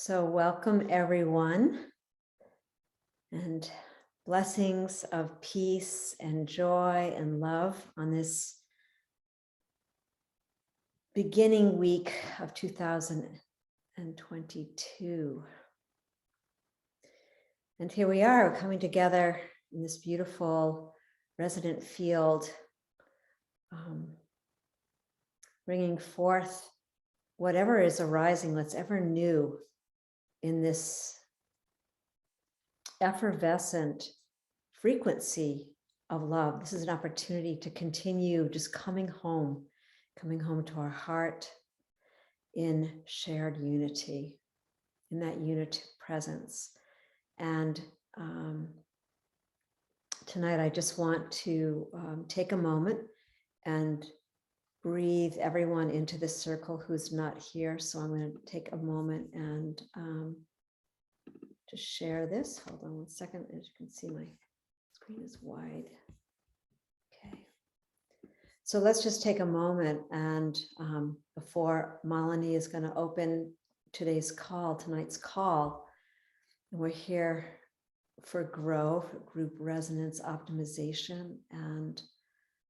So welcome everyone, and blessings of peace and joy and love on this beginning week of 2022. And here we are coming together in this beautiful resonant field, bringing forth whatever is arising, what's ever new in this effervescent frequency of love. This is an opportunity to continue just coming home to our heart in shared unity, in that unity presence. And tonight I just want to take a moment and breathe everyone into this circle who's not here. So I'm going to take a moment and to share this. Hold on one second. As you can see, my screen is wide. Okay. So let's just take a moment, and before Malini is going to open tonight's call, and we're here for group resonance optimization, and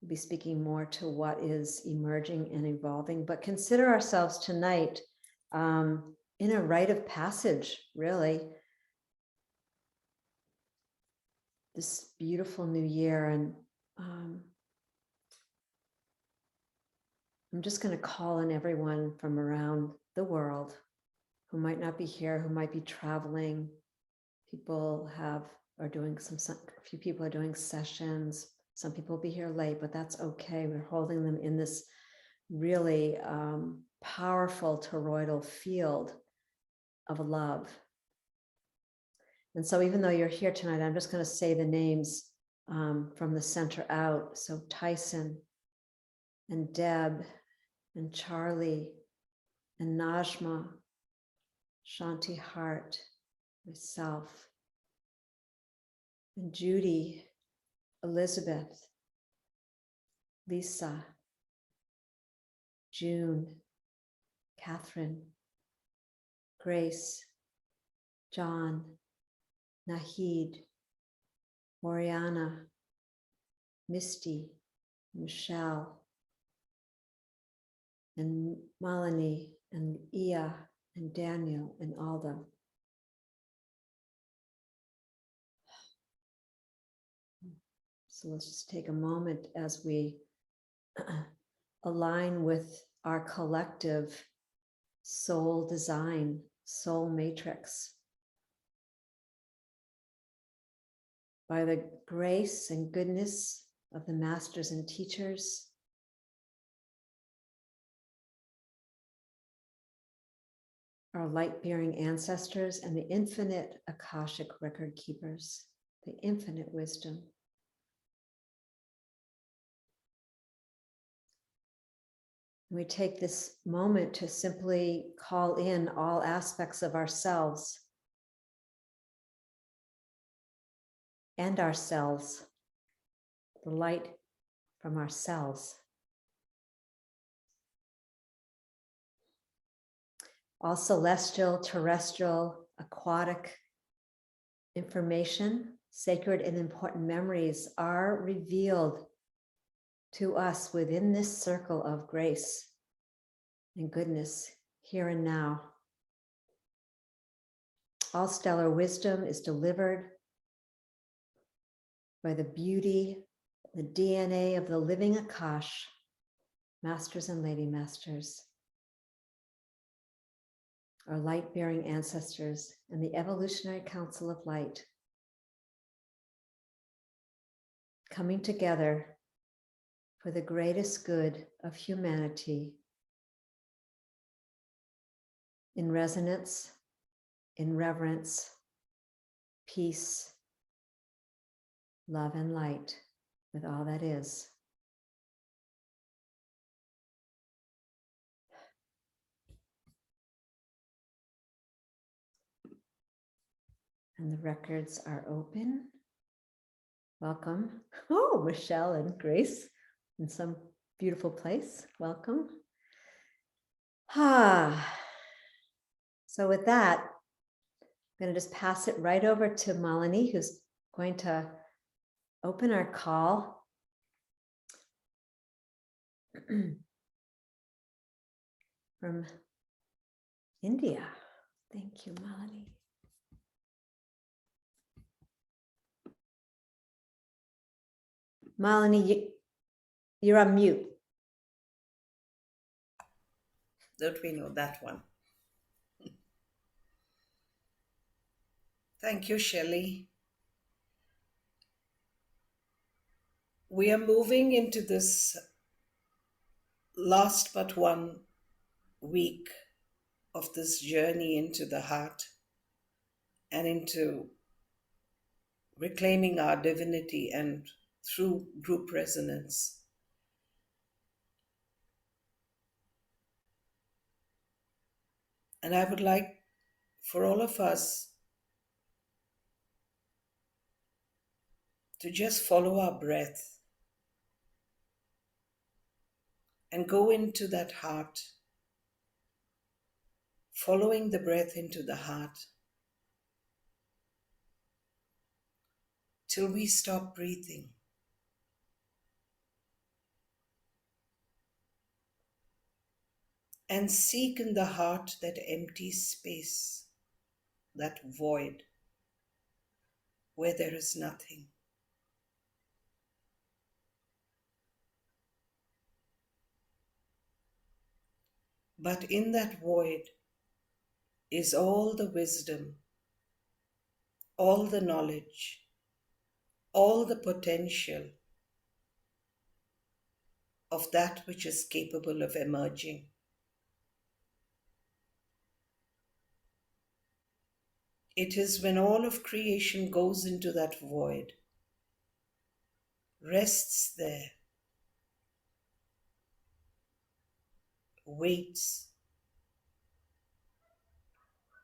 we'll be speaking more to what is emerging and evolving, but consider ourselves tonight in a rite of passage, really. This beautiful new year. And I'm just going to call on everyone from around the world who might not be here, who might be traveling. A few people are doing sessions. Some people will be here late, but that's okay. We're holding them in this really powerful toroidal field of love. And so even though you're here tonight, I'm just going to say the names from the center out. So Tyson and Deb and Charlie and Najma, Shanti Hart, myself, and Judy, Elizabeth, Lisa, June, Catherine, Grace, John, Nahid, Oriana, Misty, Michelle, and Malini, and Ia, and Daniel, and Alda. So let's just take a moment as we align with our collective soul design, soul matrix. By the grace and goodness of the masters and teachers, our light-bearing ancestors, and the infinite Akashic record keepers, the infinite wisdom. We take this moment to simply call in all aspects of ourselves and ourselves, the light from ourselves. All celestial, terrestrial, aquatic information, sacred and important memories are revealed to us within this circle of grace and goodness here and now. All stellar wisdom is delivered by the beauty, the DNA of the living Akash, masters and lady masters, our light-bearing ancestors, and the Evolutionary Council of Light, coming together for the greatest good of humanity, in resonance, in reverence, peace, love, and light with all that is. And the records are open. Welcome. Oh, Michelle and Grace in some beautiful place. Welcome. So with that, I'm going to just pass it right over to Malini, who's going to open our call. From India. Thank you, Malini. Malini, you're on mute. Don't we know that one? Thank you, Shelley. We are moving into this last but one week of this journey into the heart and into reclaiming our divinity and through group resonance. And I would like for all of us to just follow our breath and go into that heart, following the breath into the heart till we stop breathing. And seek in the heart that empty space, that void where there is nothing. But in that void is all the wisdom, all the knowledge, all the potential of that which is capable of emerging. It is when all of creation goes into that void, rests there, waits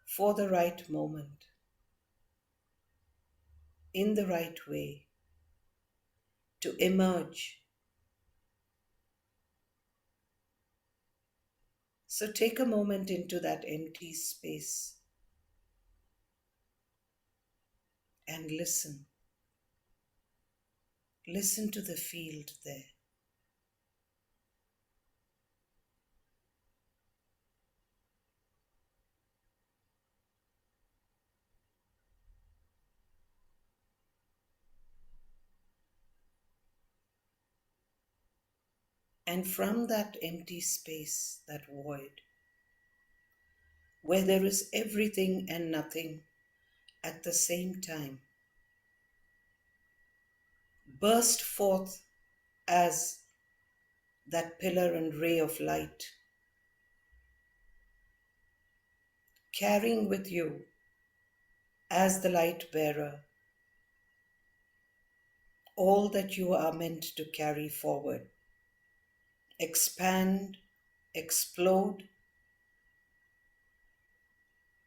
for the right moment, in the right way, to emerge. So take a moment into that empty space and listen. Listen to the field there. And from that empty space, that void, where there is everything and nothing at the same time, burst forth as that pillar and ray of light, carrying with you as the light bearer all that you are meant to carry forward. Expand, explode,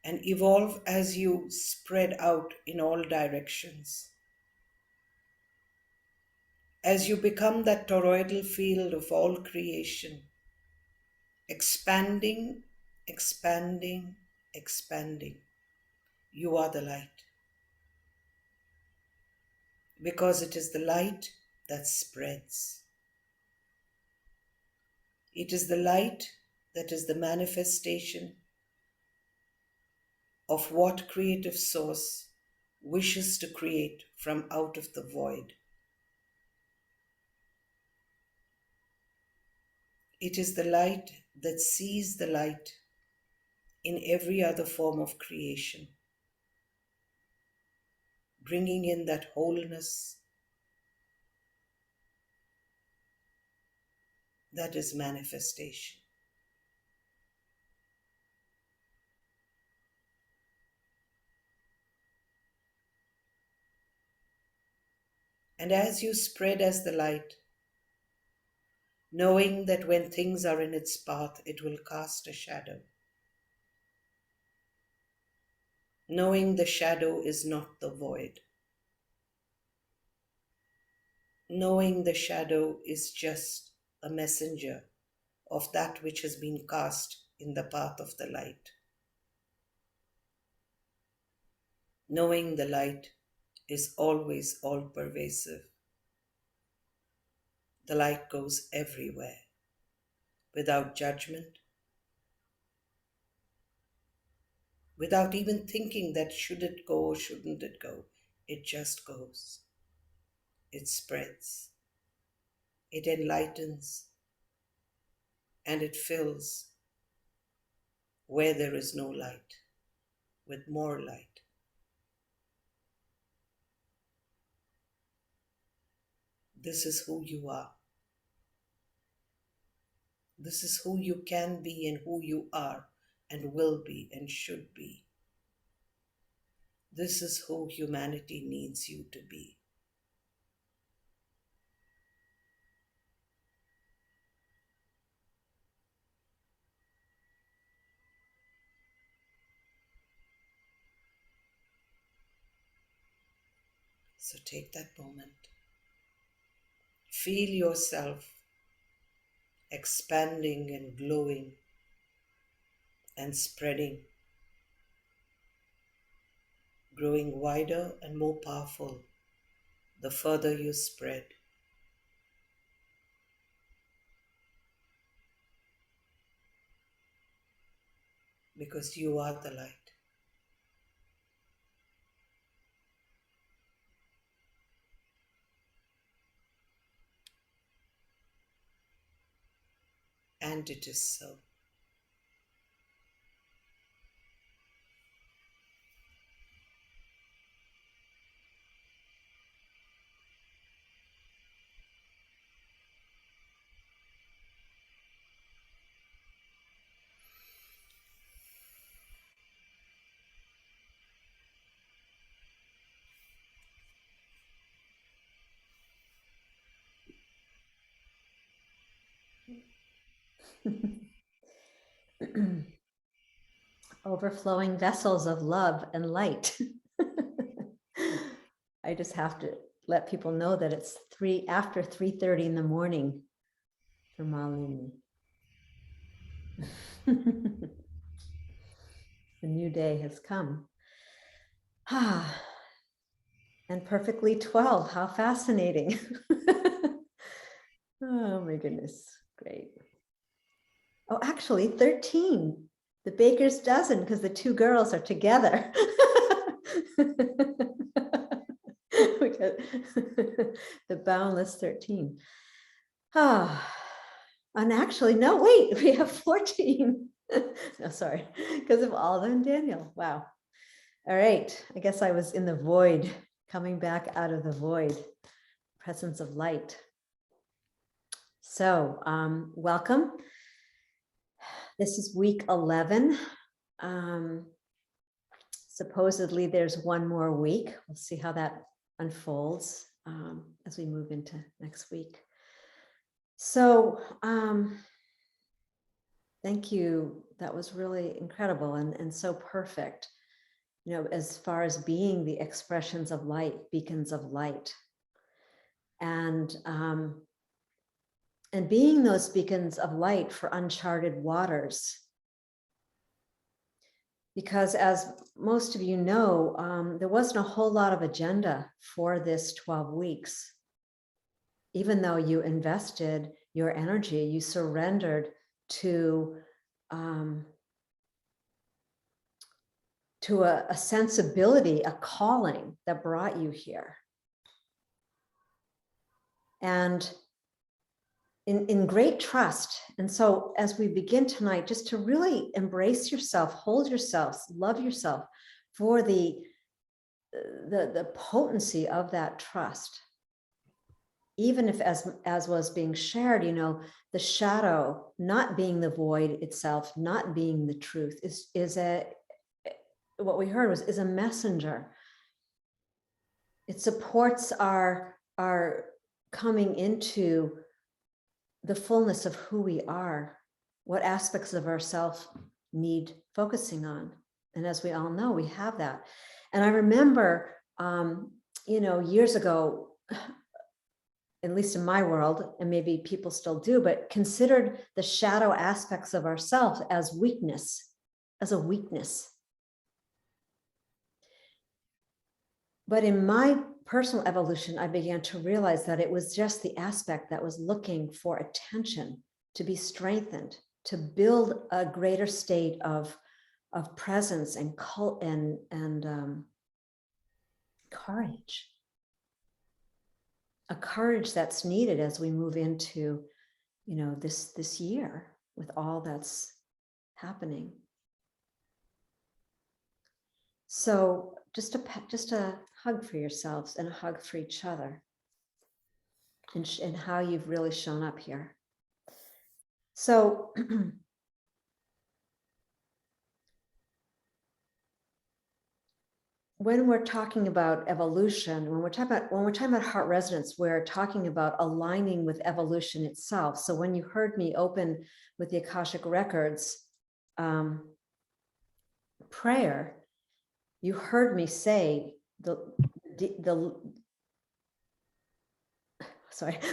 and evolve as you spread out in all directions. As you become that toroidal field of all creation, expanding, expanding, expanding, you are the light. Because it is the light that spreads. It is the light that is the manifestation of what creative source wishes to create from out of the void. It is the light that sees the light in every other form of creation, bringing in that wholeness that is manifestation. And as you spread as the light, knowing that when things are in its path, it will cast a shadow. Knowing the shadow is not the void. Knowing the shadow is just a messenger of that which has been cast in the path of the light. knowing the light is always all pervasive. The light goes everywhere, without judgment, without even thinking that should it go or shouldn't it go. It just goes. It spreads. It enlightens. And it fills where there is no light with more light. This is who you are. This is who you can be and who you are and will be and should be. This is who humanity needs you to be. So take that moment. Feel yourself expanding and glowing and spreading, growing wider and more powerful the further you spread. Because you are the light. And it is so. Overflowing vessels of love and light. I just have to let people know that it's after 3:30 in the morning for Malini. The new day has come. And perfectly 12. How fascinating. Oh my goodness. Great. Oh, actually 13. The baker's dozen, because the two girls are together. The boundless 13. And actually, no, wait, we have 14. No, sorry, because of Alda and Daniel. Wow. All right, I guess I was in the void, coming back out of the void, presence of light. So welcome. This is week 11. Supposedly there's one more week. We'll see how that unfolds as we move into next week. So thank you. That was really incredible and so perfect, you know, as far as being the expressions of light, beacons of light. And being those beacons of light for uncharted waters. Because as most of you know, there wasn't a whole lot of agenda for this 12 weeks. Even though you invested your energy, you surrendered to a sensibility, a calling that brought you here. And in great trust. And so as we begin tonight, just to really embrace yourself, hold yourself, love yourself for the potency of that trust. Even if, as was being shared, you know, the shadow not being the void itself, not being the truth is what we heard is a messenger. It supports our coming into the fullness of who we are, what aspects of ourself need focusing on. And as we all know, we have that. And I remember, you know, years ago, at least in my world, and maybe people still do, but considered the shadow aspects of ourselves as weakness, as a weakness. But in my personal evolution, I began to realize that it was just the aspect that was looking for attention, to be strengthened, to build a greater state of presence and courage, a courage that's needed as we move into, this year with all that's happening. So just a hug for yourselves and a hug for each other, and how you've really shown up here. So when we're talking about evolution, when we're talking about heart resonance, we're talking about aligning with evolution itself. So when you heard me open with the Akashic Records prayer, you heard me say the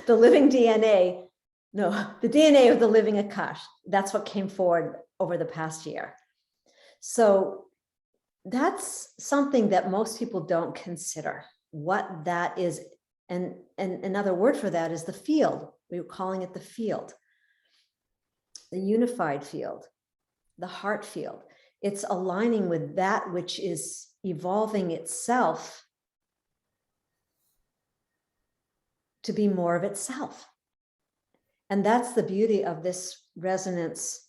living DNA, no, the DNA of the living Akash. That's what came forward over the past year. So that's something that most people don't consider what that is. And another word for that is the field. We were calling it the field, the unified field, the heart field. It's aligning with that which is evolving itself to be more of itself. And that's the beauty of this resonance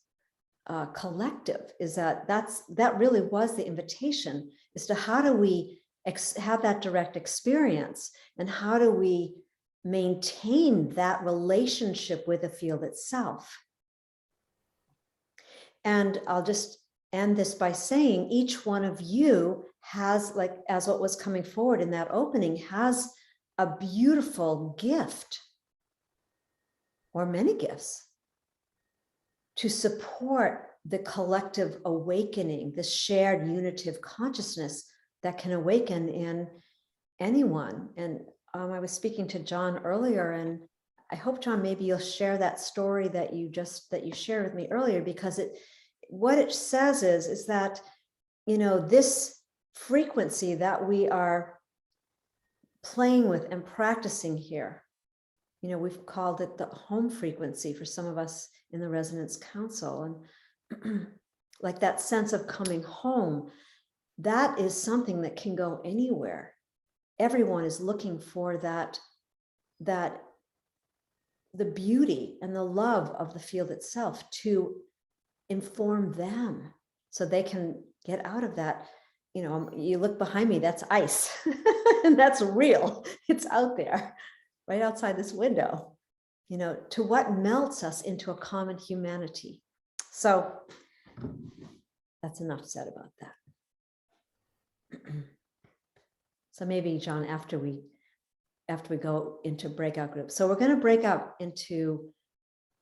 collective, is that really was the invitation, as to how do we have that direct experience, and how do we maintain that relationship with the field itself. And I'll just end this by saying each one of you has, like, as what was coming forward in that opening, has a beautiful gift, or many gifts, to support the collective awakening, this shared unitive consciousness that can awaken in anyone. And I was speaking to John earlier, and I hope, John, maybe you'll share that story that you shared with me earlier, because what it says is that, this frequency that we are playing with and practicing here, we've called it the home frequency for some of us in the Resonance Council. And like that sense of coming home, that is something that can go anywhere. Everyone is looking for that the beauty and the love of the field itself to inform them, so they can get out of that. You look behind me, that's ice. And that's real. It's out there, right outside this window, to what melts us into a common humanity. So that's enough said about that. So maybe, John, after we go into breakout groups. So we're going to break out into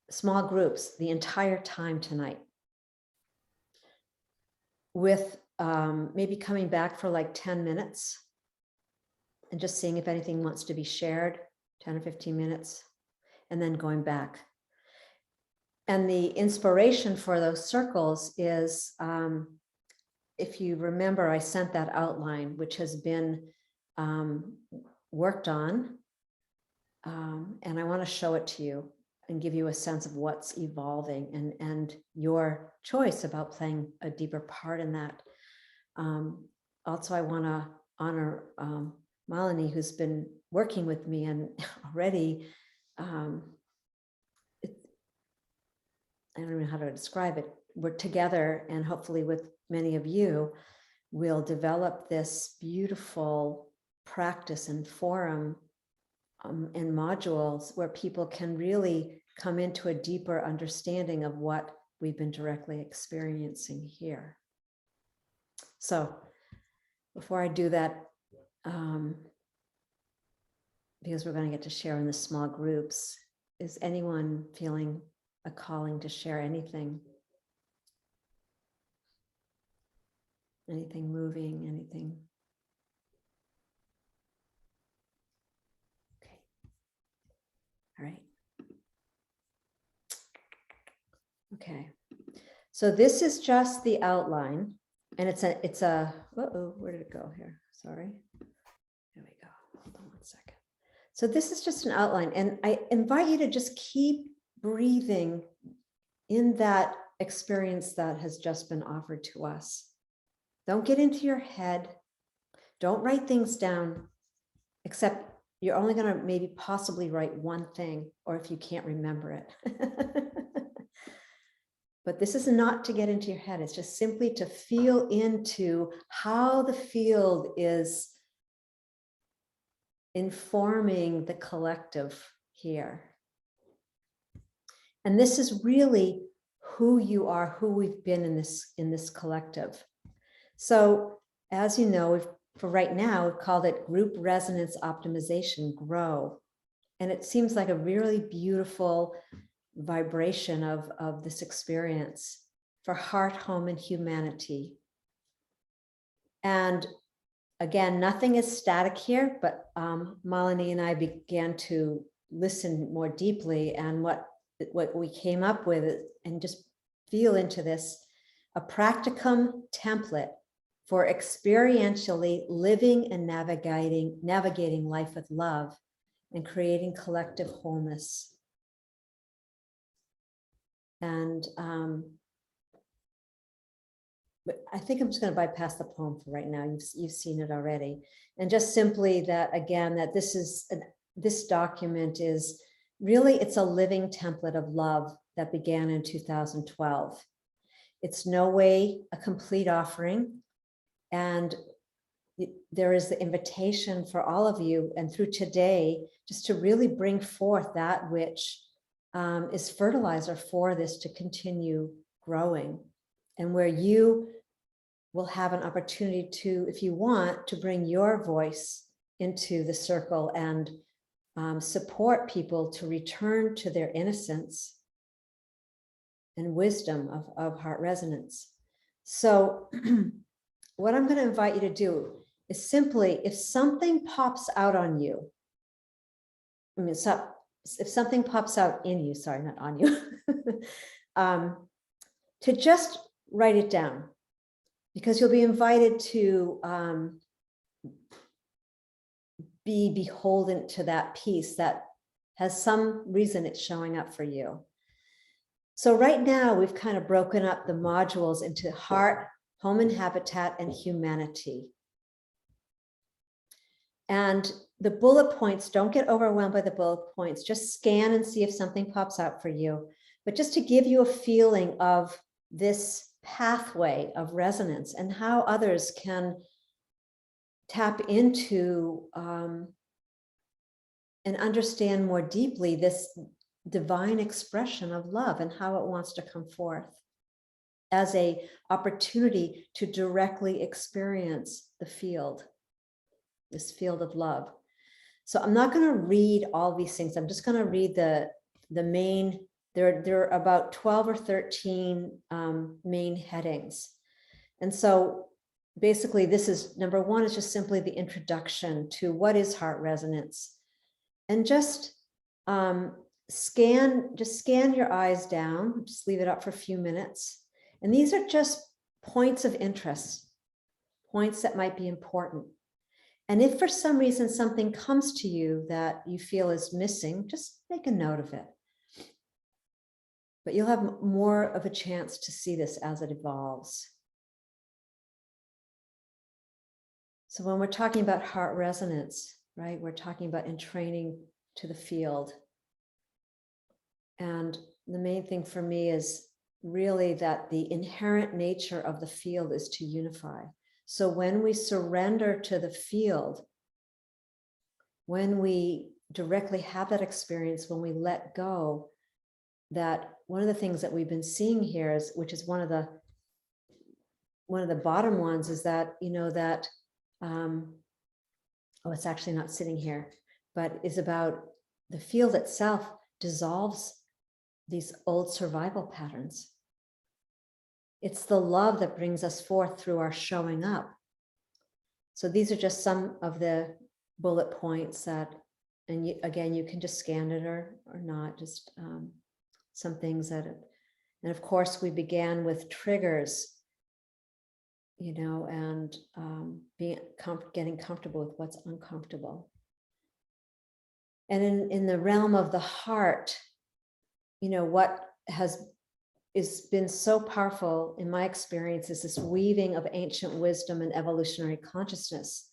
small groups the entire time tonight, with maybe coming back for like 10 minutes and just seeing if anything wants to be shared, 10 or 15 minutes, and then going back. And the inspiration for those circles is, if you remember, I sent that outline, which has been worked on, and I want to show it to you and give you a sense of what's evolving, and your choice about playing a deeper part in that. Also, I want to honor Malini, who's been working with me, and already, I don't know how to describe it. We're together, and hopefully with many of you, we'll develop this beautiful practice and forum and modules where people can really come into a deeper understanding of what we've been directly experiencing here. So before I do that, because we're going to get to share in the small groups, is anyone feeling a calling to share anything? Anything moving, anything? Okay. All right. Okay. So this is just the outline, and it's a, uh-oh, where did it go here? Sorry. So this is just an outline, and I invite you to just keep breathing in that experience that has just been offered to us. Don't get into your head. Don't write things down, except you're only going to maybe possibly write one thing, or if you can't remember it. But this is not to get into your head. It's just simply to feel into how the field is informing the collective here. And this is really who you are, who we've been in this collective. So as you know, for right now, we've called it Group Resonance Optimization, GROW. And it seems like a really beautiful vibration of this experience for heart, home, and humanity. And again, nothing is static here, but Malini and I began to listen more deeply, and what we came up with, and just feel into this, a practicum template for experientially living and navigating life with love and creating collective wholeness. And but I think I'm just going to bypass the poem for right now. You've seen it already. And just simply that, again, that this document is really, it's a living template of love that began in 2012. It's no way a complete offering. And there is the invitation for all of you, and through today, just to really bring forth that which is fertilizer for this to continue growing, and where you will have an opportunity to, if you want, to bring your voice into the circle and support people to return to their innocence and wisdom of heart resonance. So what I'm going to invite you to do is simply, if something pops out on you, if something pops out in you, sorry, not on you, to just write it down, because you'll be invited to be beholden to that piece that has some reason it's showing up for you. So right now we've kind of broken up the modules into heart, home and habitat, and humanity. And the bullet points, don't get overwhelmed by the bullet points, just scan and see if something pops out for you. But just to give you a feeling of this pathway of resonance and how others can tap into and understand more deeply this divine expression of love and how it wants to come forth as an opportunity to directly experience the field, this field of love. So I'm not going to read all these things. I'm just going to read the main. There are about 12 or 13 main headings. And so basically this is, number one is just simply the introduction to what is heart resonance. And just scan your eyes down, just leave it up for a few minutes. And these are just points of interest, points that might be important. And if for some reason something comes to you that you feel is missing, just make a note of it. But you'll have more of a chance to see this as it evolves. So when we're talking about heart resonance, right, we're talking about entraining to the field. And the main thing for me is really that the inherent nature of the field is to unify. So when we surrender to the field, when we directly have that experience, when we let go, that one of the things that we've been seeing here is, which is one of the bottom ones, is that, you know, that, oh, it's actually not sitting here, but is about the field itself dissolves these old survival patterns. It's the love that brings us forth through our showing up. So these are just some of the bullet points that, and you, again, you can just scan it or not, just some things that, and of course we began with triggers, you know, and getting comfortable with what's uncomfortable. And in the realm of the heart, what is been so powerful in my experience is this weaving of ancient wisdom and evolutionary consciousness.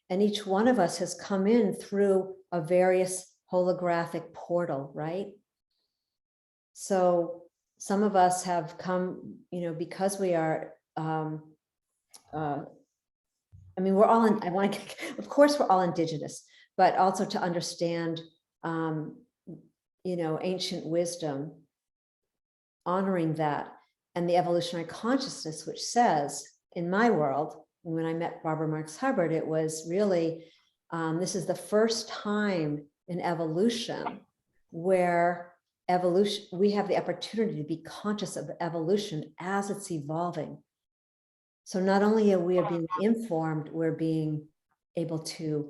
And each one of us has come in through a various holographic portal, right? So some of us have come, because we are, we're all in, of course, we're all indigenous, but also to understand, ancient wisdom, honoring that, and the evolutionary consciousness, which says, in my world, when I met Barbara Marx Hubbard, it was really, this is the first time in evolution where evolution, we have the opportunity to be conscious of evolution as it's evolving. So not only are we being informed, we're being able to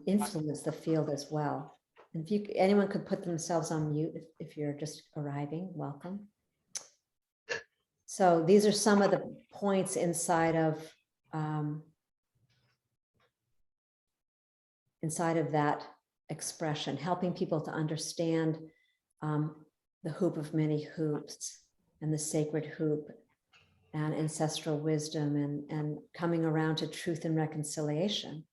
influence the field as well. And if anyone could put themselves on mute if you're just arriving, welcome. So these are some of the points inside of that expression, helping people to understand the hoop of many hoops and the sacred hoop and ancestral wisdom and coming around to truth and reconciliation.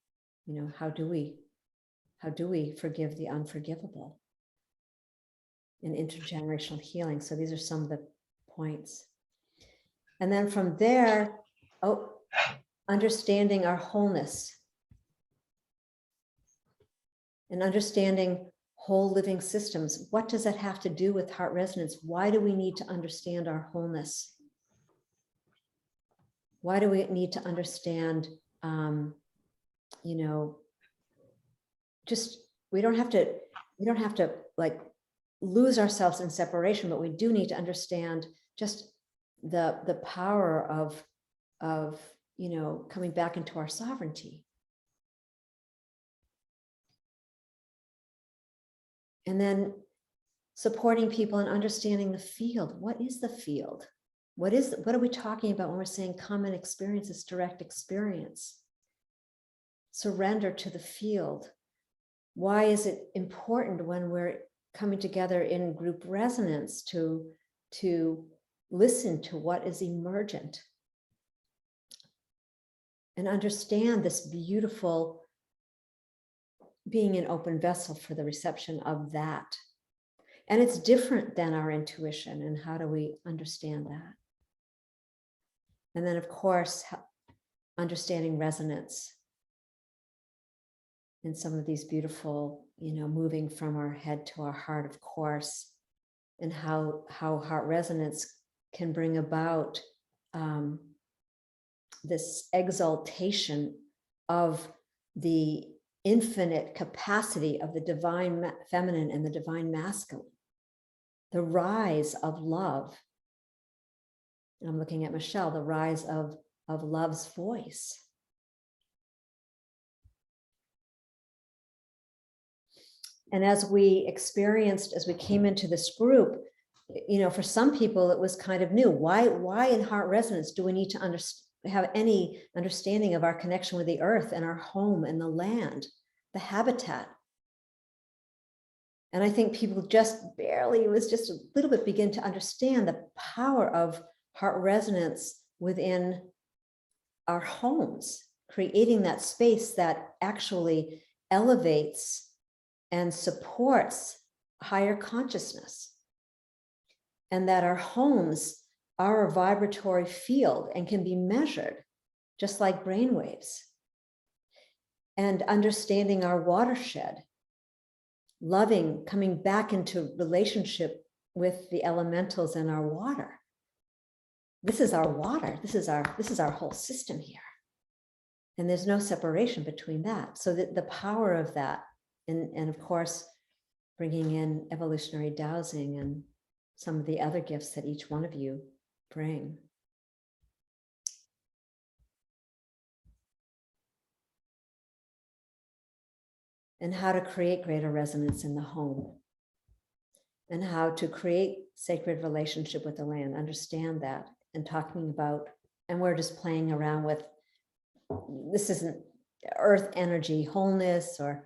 How do we forgive the unforgivable? And intergenerational healing. So these are some of the points. And then from there, understanding our wholeness and understanding whole living systems. What does that have to do with heart resonance? Why do we need to understand our wholeness? Why do we need to understand, just, we don't have to like lose ourselves in separation, but we do need to understand just the power of coming back into our sovereignty. And then supporting people and understanding the field. What is the field? What are we talking about when we're saying common experience is direct experience? Surrender to the field. Why is it important when we're coming together in group resonance to listen to what is emergent and understand this beautiful being an open vessel for the reception of that? And it's different than our intuition. And how do we understand that? And then, of course, understanding resonance in some of these beautiful, moving from our head to our heart, of course, and how heart resonance can bring about this exaltation of the infinite capacity of the divine feminine and the divine masculine, the rise of love. I'm looking at Michelle, the rise of love's voice. And as we came into this group, for some people, it was kind of new. Why in heart resonance do we need to have any understanding of our connection with the earth and our home and the land, the habitat? And I think people just barely, it was just a little bit, begin to understand the power of heart resonance within our homes, creating that space that actually elevates and supports higher consciousness, and that our homes are a vibratory field and can be measured just like brainwaves. And understanding our watershed, loving, coming back into relationship with the elementals and our water. This is our water. This is our whole system here. And there's no separation between that. So the power of that, and of course, bringing in evolutionary dowsing and some of the other gifts that each one of you bring. And how to create greater resonance in the home. And how to create sacred relationship with the land, understand that, and talking about, and we're just playing around with, this isn't earth energy wholeness or,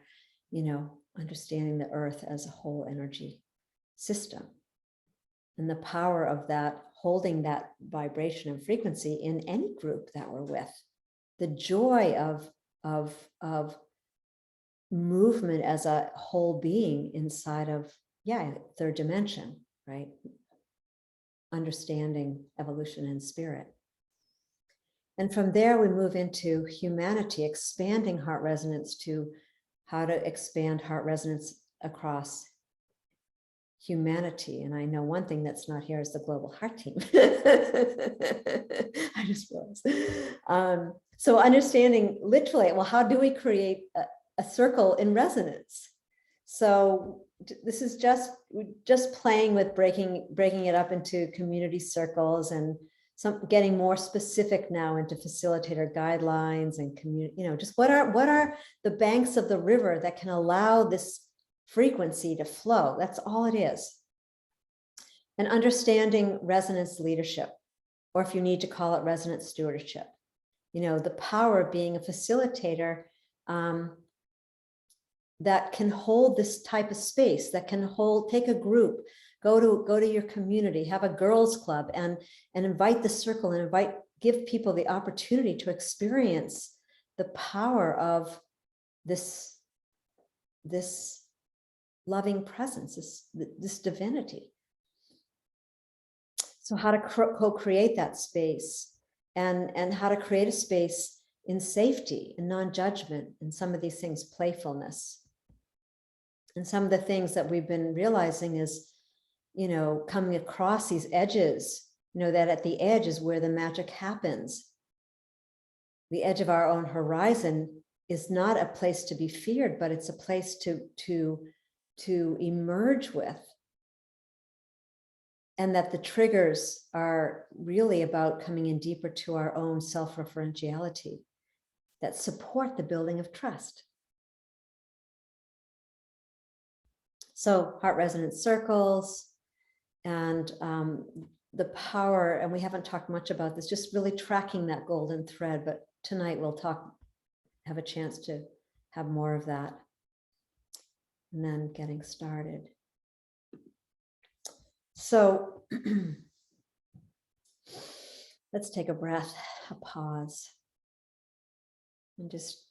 understanding the earth as a whole energy system and the power of that, holding that vibration and frequency in any group that we're with. The joy of movement as a whole being inside of, third dimension, right? Understanding evolution and spirit. And from there, we move into humanity, expanding heart resonance to how to expand heart resonance across humanity. And I know one thing that's not here is the Global Heart Team. I just realized. So understanding literally, well, how do we create a circle in resonance? So this is just playing with breaking it up into community circles and getting more specific now into facilitator guidelines and community, just what are the banks of the river that can allow this frequency to flow. That's all it is. And understanding resonance leadership, or if you need to call it resonance stewardship, the power of being a facilitator that can hold this type of space, that can take a group, go to your community, have a girls club and invite the circle and give people the opportunity to experience the power of this loving presence, this divinity. So how to co-create that space and how to create a space in safety and non-judgment and some of these things, playfulness. And some of the things that we've been realizing is, coming across these edges, that at the edge is where the magic happens. The edge of our own horizon is not a place to be feared, but it's a place to emerge with. And that the triggers are really about coming in deeper to our own self-referentiality that support the building of trust. So heart resonance circles and the power, and we haven't talked much about this, just really tracking that golden thread, but tonight we'll have a chance to have more of that. And then getting started. So let's take a breath, a pause, and just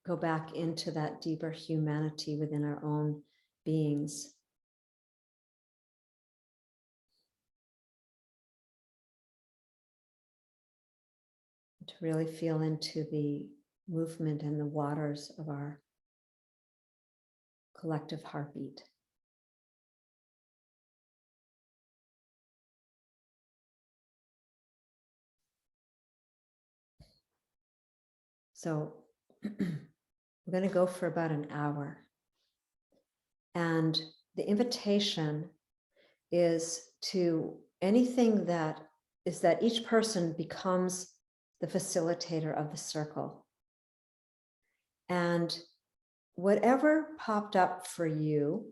go back into that deeper humanity within our own beings. To really feel into the movement and the waters of our collective heartbeat. So we're going to go for about an hour. And the invitation is to anything that is that each person becomes the facilitator of the circle. And whatever popped up for you,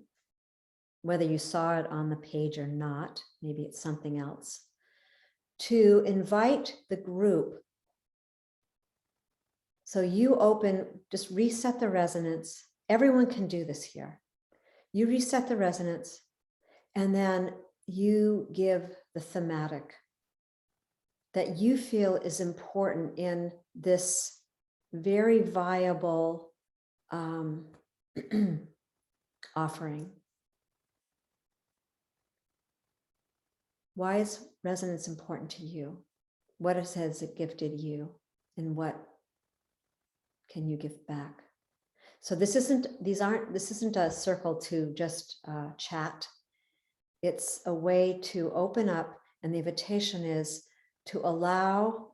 whether you saw it on the page or not, maybe it's something else, to invite the group. So you just reset the resonance. Everyone can do this here. You reset the resonance, and then you give the thematic that you feel is important in this very viable offering. Why is resonance important to you? What has it gifted you? And what can you give back? So this isn't a circle to just chat. It's a way to open up, and the invitation is to allow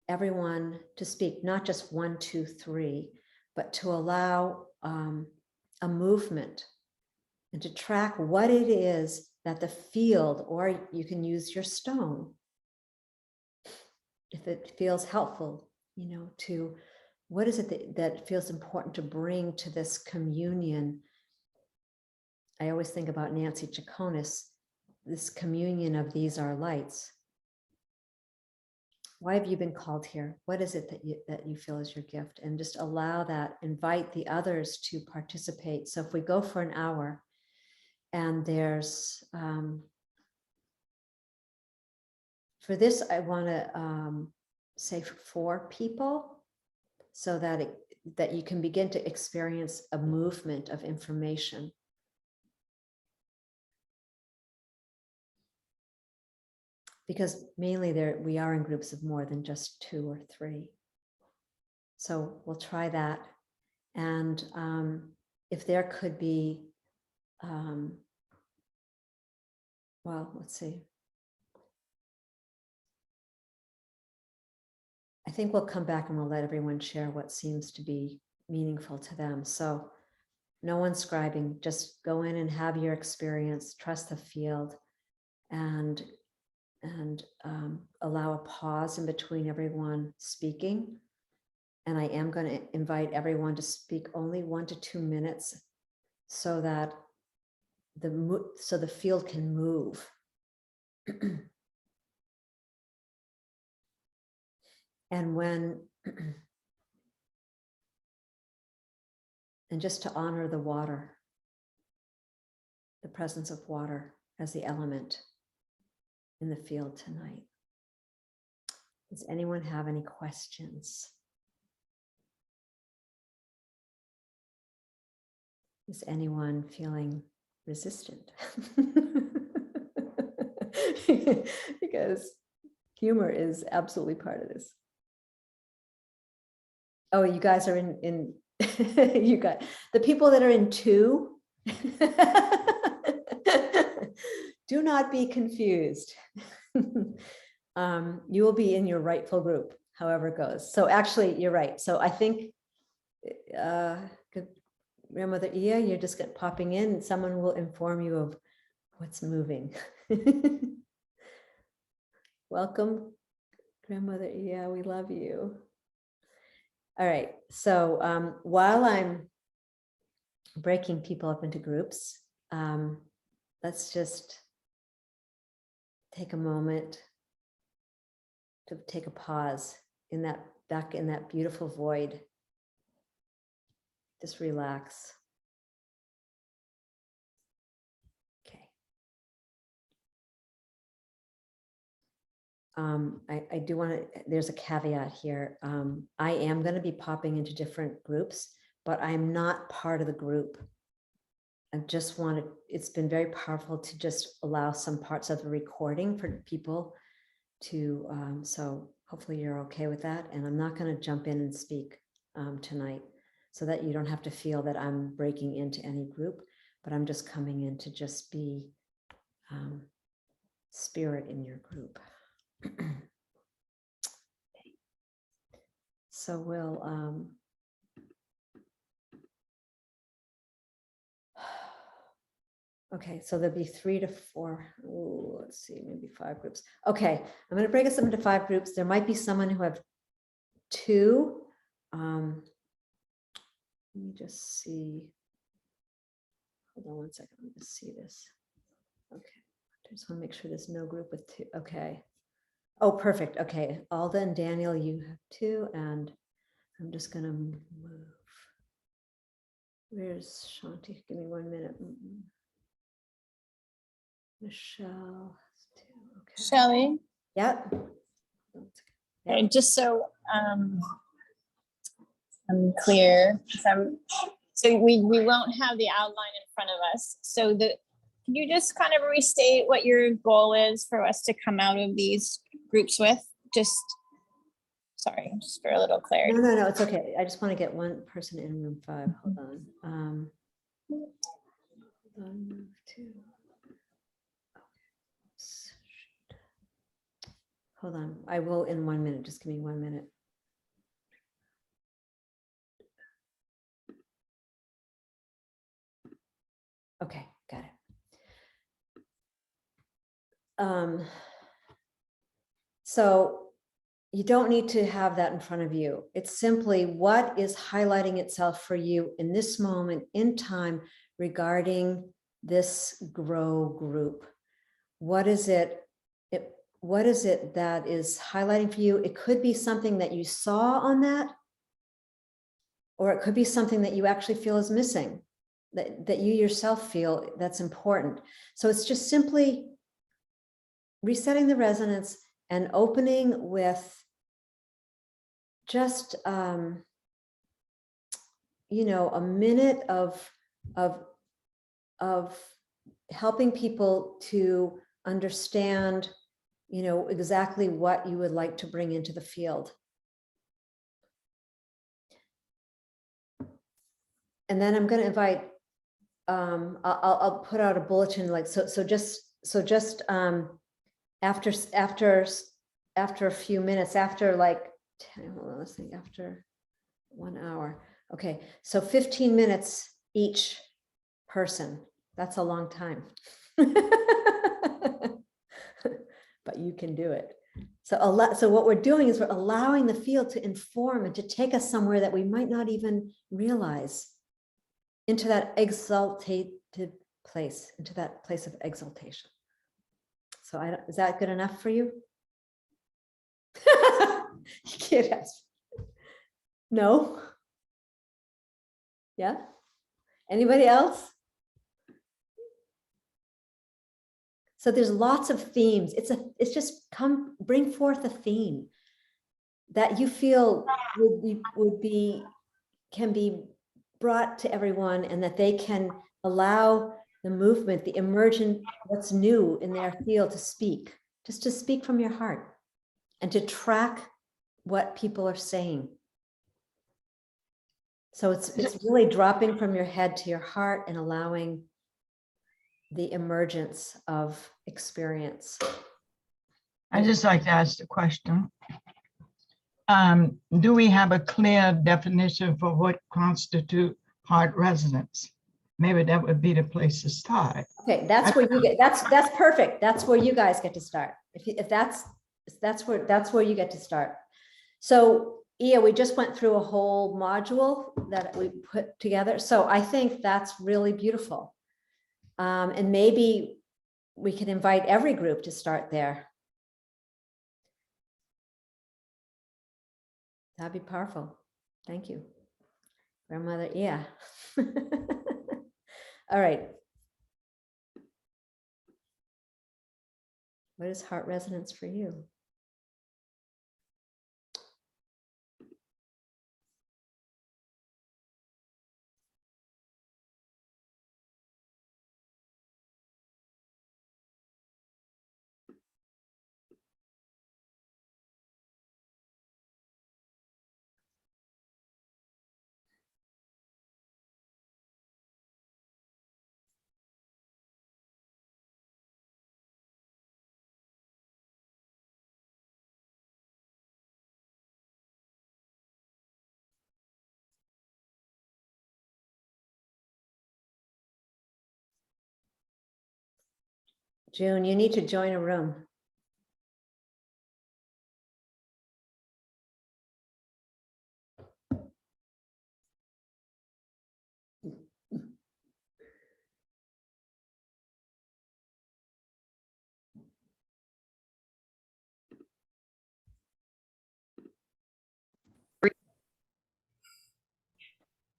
everyone to speak, not just 1, 2, 3, but to allow a movement and to track what it is that the field, or you can use your stone, if it feels helpful, to what is it that feels important to bring to this communion. I always think about Nancy Chaconis, this communion of these are lights. why have you been called here? What is it that you feel is your gift? And just allow that, invite the others to participate. So if we go for an hour and there's, for this, I want to say 4 people so that that you can begin to experience a movement of information. Because mainly we are in groups of more than just 2 or 3. So we'll try that. And if there could be, well, let's see. I think we'll come back and we'll let everyone share what seems to be meaningful to them. So no one's scribing, just go in and have your experience, trust the field, and allow a pause in between everyone speaking. And I am going to invite everyone to speak only 1 to 2 minutes so that the field can move. And and just to honor the water, the presence of water as the element in the field tonight. Does anyone have any questions? Is anyone feeling resistant? Because humor is absolutely part of this. Oh, you guys are in you got the people that are in 2. Do not be confused. You will be in your rightful group, however it goes. So actually, you're right. So I think Grandmother Ia, you're just popping in and someone will inform you of what's moving. Welcome, Grandmother Ia, we love you. All right, so while I'm breaking people up into groups, let's just take a moment to take a pause in that, back in that beautiful void. Just relax. Okay. I do want to, there's a caveat here. I am going to be popping into different groups, but I'm not part of the group. I just wanted, it's been very powerful to just allow some parts of the recording for people to, so hopefully you're okay with that. And I'm not going to jump in and speak tonight, so that you don't have to feel that I'm breaking into any group, but I'm just coming in to just be spirit in your group. So we'll okay, so there'll be 3 to 4. Ooh, let's see, maybe 5 groups. Okay, I'm going to break us up into 5 groups. There might be someone who have 2. Let me just see. Hold on one second. Let me just see this. Okay, I just want to make sure there's no group with 2. Okay. Oh, perfect. Okay, Alda and Daniel, you have 2, and I'm just going to move. Where's Shanti? Give me 1 minute. Michelle, 2. Okay. Shelley, Yep. okay, just so I'm clear, so we won't have the outline in front of us. So can you just kind of restate what your goal is for us to come out of these groups with? Just, sorry, just for a little clarity. No, it's okay. I just want to get one person in room 5. Hold on. Move to. Hold on. I will in 1 minute. Just give me 1 minute. Okay, got it. So you don't need to have that in front of you. It's simply what is highlighting itself for you in this moment in time regarding this grow group. What is it? what is it that is highlighting for you? It could be something that you saw on that, or it could be something that you actually feel is missing, that you yourself feel that's important. So it's just simply resetting the resonance and opening with just, you know, a minute of helping people to understand, you know, exactly what you would like to bring into the field. And then I'm going to invite, I'll put out a bulletin, like, so just after a few minutes, after like 10, hold on, let's think, after 1 hour. Okay, so 15 minutes each person. That's a long time. But you can do it. So what we're doing is we're allowing the field to inform and to take us somewhere that we might not even realize, into that exalted place, into that place of exaltation. So is that good enough for you? You can't ask. No? Yeah? Anybody else? So there's lots of themes. It's just bring forth a theme that you feel can be brought to everyone, and that they can allow the movement, the emergent, what's new in their field to speak, just to speak from your heart and to track what people are saying. So it's really dropping from your head to your heart and allowing the emergence of experience. I just like to ask the question. Do we have a clear definition for what constitutes heart resonance? Maybe that would be the place to start. Okay, that's where you get, that's perfect. That's where you guys get to start. If that's where you get to start. So yeah, we just went through a whole module that we put together. So I think that's really beautiful. And maybe we can invite every group to start there. That'd be powerful. Thank you, grandmother. Yeah. All right. What is heart resonance for you? June, you need to join a room.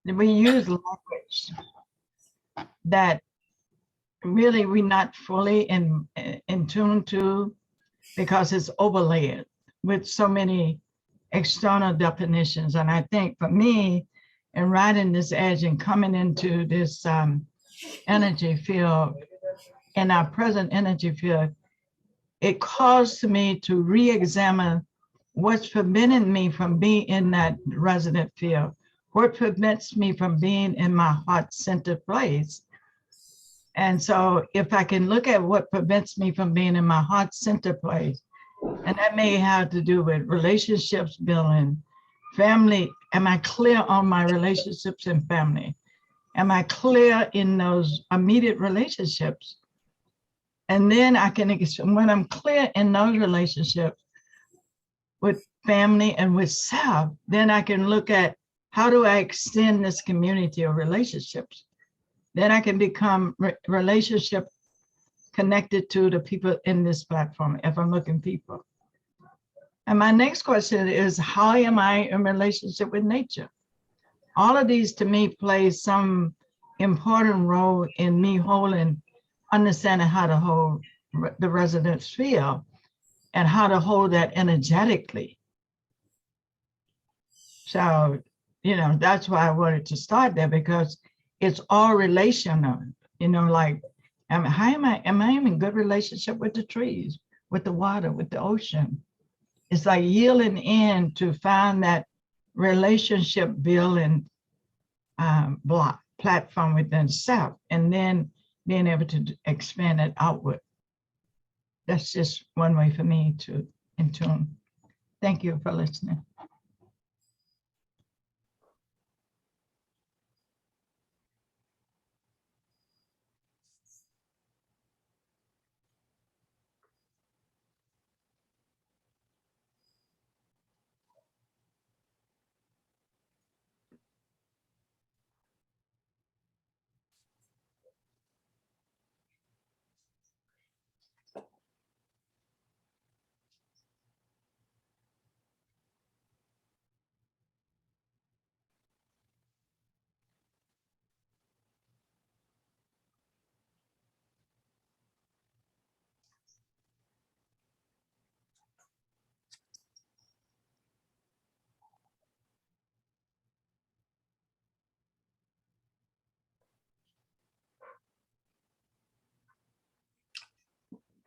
We use language that really we're not fully in tune to, because it's overlaid with so many external definitions. And I think for me, in riding this edge and coming into this energy field, in our present energy field, it caused me to re-examine what's preventing me from being in that resonant field, what prevents me from being in my heart-centered place. And so if I can look at what prevents me from being in my heart-centered place, and that may have to do with relationships building, family, am I clear on my relationships and family? Am I clear in those immediate relationships? And then I can, when I'm clear in those relationships with family and with self, then I can look at how do I extend this community of relationships? Then I can become relationship connected to the people in this platform, Ever Looking People. And my next question is, how am I in relationship with nature? All of these to me play some important role in me understanding how to hold the residents feel and how to hold that energetically. So, that's why I wanted to start there, because it's all relational, like, how am I in good relationship with the trees, with the water, with the ocean? It's like yielding in to find that relationship building block platform within self, and then being able to expand it outward. That's just one way for me to in tune. Thank you for listening.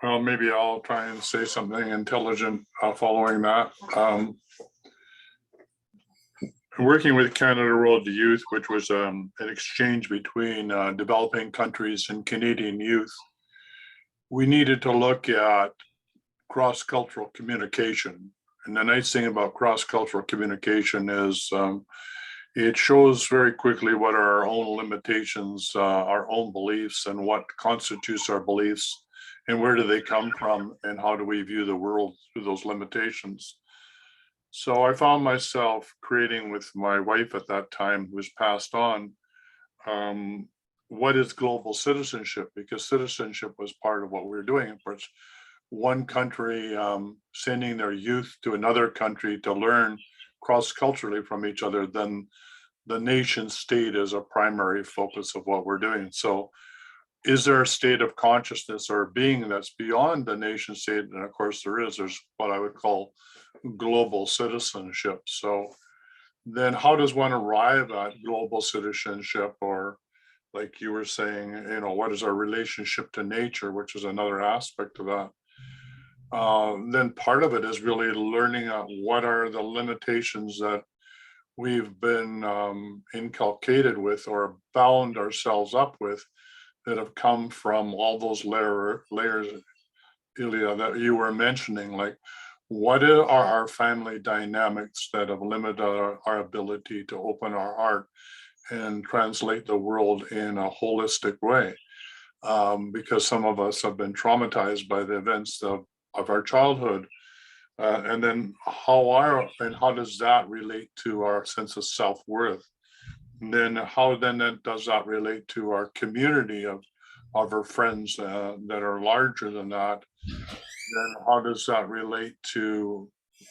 Well, maybe I'll try and say something intelligent following that. Working with Canada World Youth, which was an exchange between developing countries and Canadian youth, we needed to look at cross-cultural communication. And the nice thing about cross-cultural communication is it shows very quickly what are our own limitations, our own beliefs, and what constitutes our beliefs, and where do they come from, and how do we view the world through those limitations. So I found myself creating with my wife at that time, who was passed on, what is global citizenship? Because citizenship was part of what we were doing. Of course, one country sending their youth to another country to learn cross-culturally from each other, then the nation state is a primary focus of what we're doing. So is there a state of consciousness or being that's beyond the nation state? And of course there is. There's what I would call global citizenship. So then how does one arrive at global citizenship? Or like you were saying, what is our relationship to nature, which is another aspect of that. Then part of it is really learning what are the limitations that we've been inculcated with or bound ourselves up with, that have come from all those layers, Ilya, that you were mentioning. Like, what are our family dynamics that have limited our ability to open our heart and translate the world in a holistic way? Because some of us have been traumatized by the events of our childhood. And then how does that relate to our sense of self-worth? And then how does that relate to our community of our friends that are larger than that? Then how does that relate to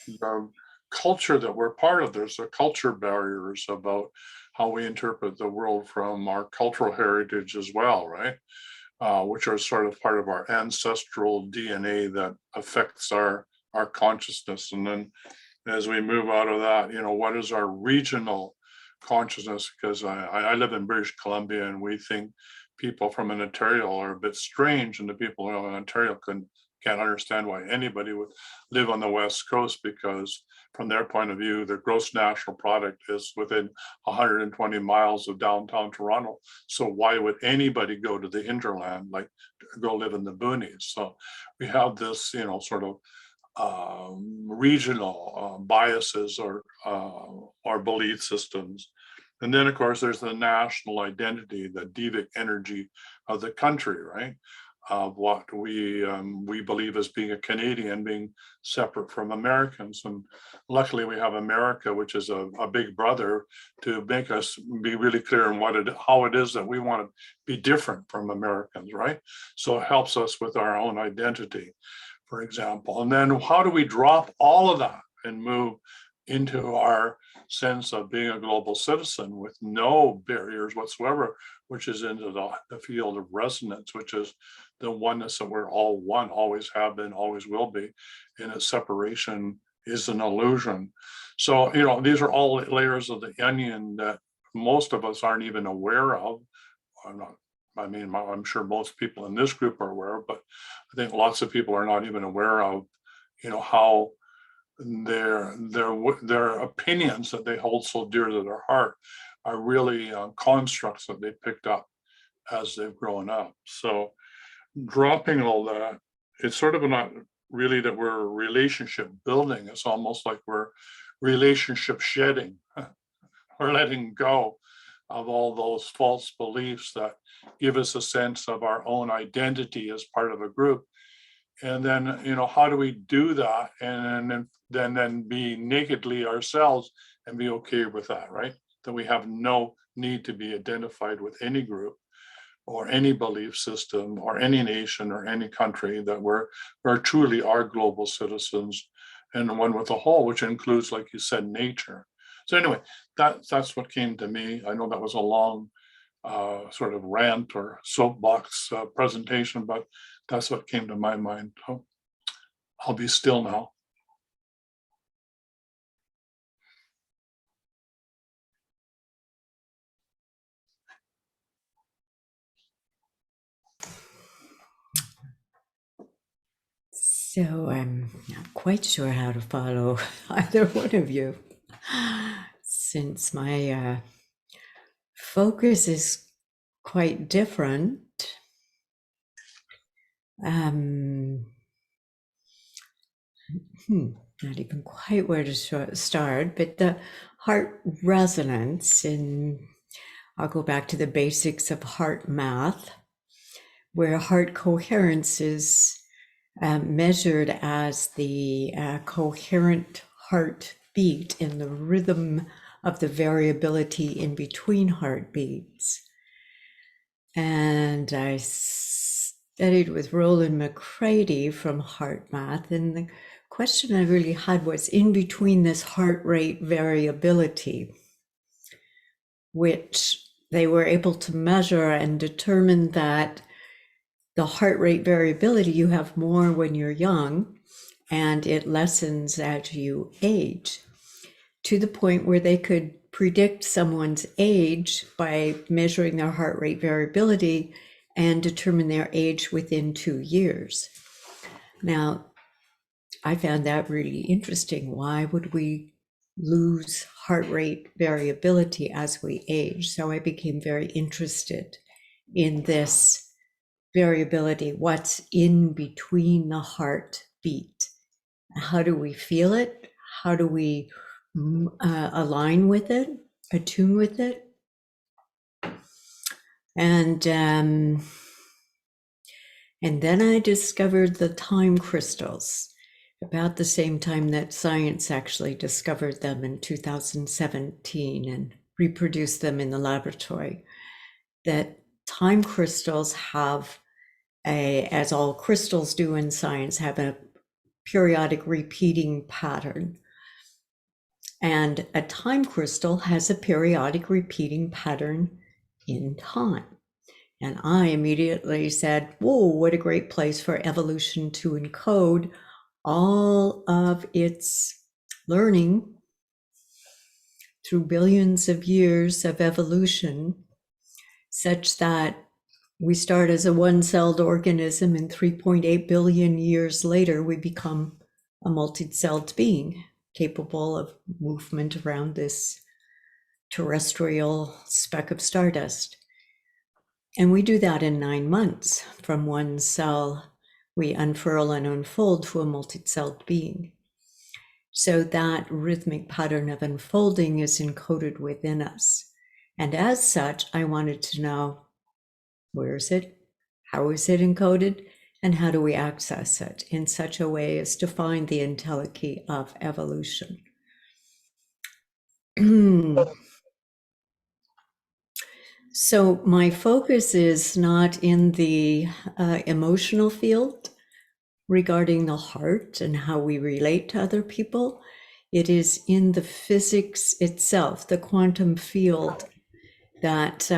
the culture that we're part of? There's a culture barriers about how we interpret the world from our cultural heritage as well, right? Which are sort of part of our ancestral DNA that affects our consciousness. And then as we move out of that, what is our regional consciousness? Because I live in British Columbia, and we think people from Ontario are a bit strange, and the people in Ontario can't understand why anybody would live on the West Coast, because from their point of view, the gross national product is within 120 miles of downtown Toronto. So why would anybody go to the hinterland, like go live in the boonies? So we have this, sort of regional biases or belief systems. And then of course, there's the national identity, the devic energy of the country, right? of what we believe as being a Canadian, being separate from Americans. And luckily we have America, which is a big brother, to make us be really clear on how it is that we want to be different from Americans, right? So it helps us with our own identity, for example. And then how do we drop all of that and move into our sense of being a global citizen with no barriers whatsoever, which is into the field of resonance, which is the oneness that we're all one, always have been, always will be, and a separation is an illusion. So, these are all layers of the onion that most of us aren't even aware of. I'm sure most people in this group are aware, but I think lots of people are not even aware of, how their opinions that they hold so dear to their heart are really constructs that they picked up as they've grown up. So dropping all that, it's sort of not really that we're relationship building. It's almost like we're relationship shedding. We're letting go of all those false beliefs that give us a sense of our own identity as part of a group. And then, how do we do that and then be nakedly ourselves and be okay with that, right? That we have no need to be identified with any group or any belief system or any nation or any country, that we're truly are global citizens and one with the whole, which includes, like you said, nature. So anyway, that's what came to me. I know that was a long sort of rant or soapbox presentation, but that's what came to my mind. So I'll be still now. So I'm not quite sure how to follow either one of you, since my focus is quite different. Not even quite where to start, but the heart resonance, and I'll go back to the basics of heart math, where heart coherence is measured as the coherent heartbeat in the rhythm of the variability in between heartbeats. And I studied with Roland McCready from Heart Math, and the question I really had was in between this heart rate variability, which they were able to measure and determine that the heart rate variability you have more when you're young, and it lessens as you age, to the point where they could predict someone's age by measuring their heart rate variability and determine their age within 2 years. Now, I found that really interesting. Why would we lose heart rate variability as we age? So I became very interested in this variability, what's in between the heartbeat. How do we feel it? How do we align with it, attune with it? And then I discovered the time crystals about the same time that science actually discovered them in 2017 and reproduced them in the laboratory. That time crystals have as all crystals do in science, have a periodic repeating pattern. And a time crystal has a periodic repeating pattern in time. And I immediately said, whoa, what a great place for evolution to encode all of its learning through billions of years of evolution, such that we start as a one-celled organism, and 3.8 billion years later, we become a multi-celled being capable of movement around this terrestrial speck of stardust. And we do that in 9 months. From one cell, we unfurl and unfold to a multi-celled being. So that rhythmic pattern of unfolding is encoded within us. And as such, I wanted to know, where is it? How is it encoded? And how do we access it in such a way as to find the entelechy of evolution? So my focus is not in the emotional field regarding the heart and how we relate to other people. It is in the physics itself, the quantum field, that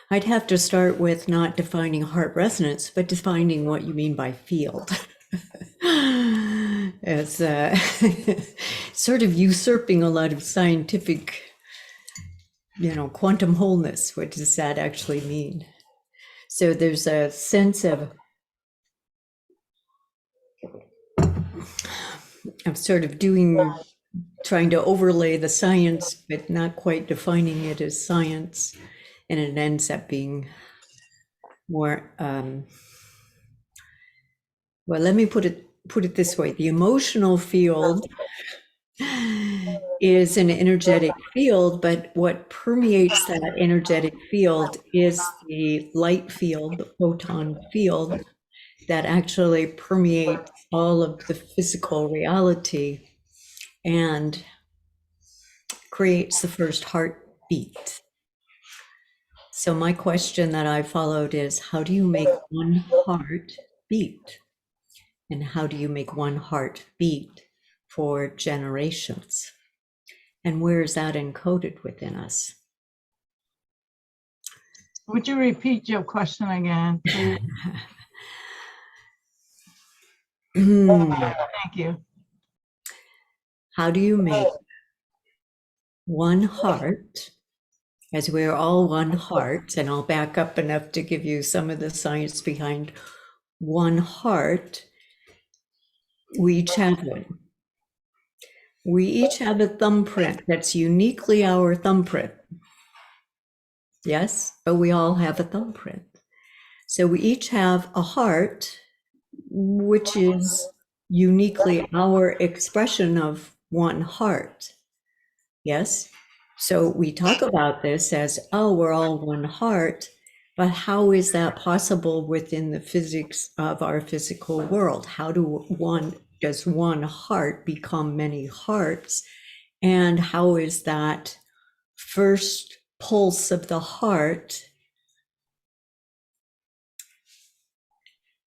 I'd have to start with not defining heart resonance, but defining what you mean by field. As sort of usurping a lot of scientific, quantum wholeness. What does that actually mean? So there's a sense of sort of trying to overlay the science, but not quite defining it as science. And it ends up being more, well, let me put it this way. The emotional field is an energetic field, but what permeates that energetic field is the light field, the photon field, that actually permeates all of the physical reality and creates the first heartbeat. So my question that I followed is, how do you make one heart beat? And how do you make one heart beat for generations? And where is that encoded within us? Would you repeat your question again, please? Thank you. How do you make one heart, as we're all one heart, and I'll back up enough to give you some of the science behind one heart. We each have one. We each have a thumbprint that's uniquely our thumbprint. Yes, but we all have a thumbprint. So we each have a heart, which is uniquely our expression of one heart. Yes. So we talk about this as, oh, we're all one heart, but how is that possible within the physics of our physical world? How does one heart become many hearts? And how is that first pulse of the heart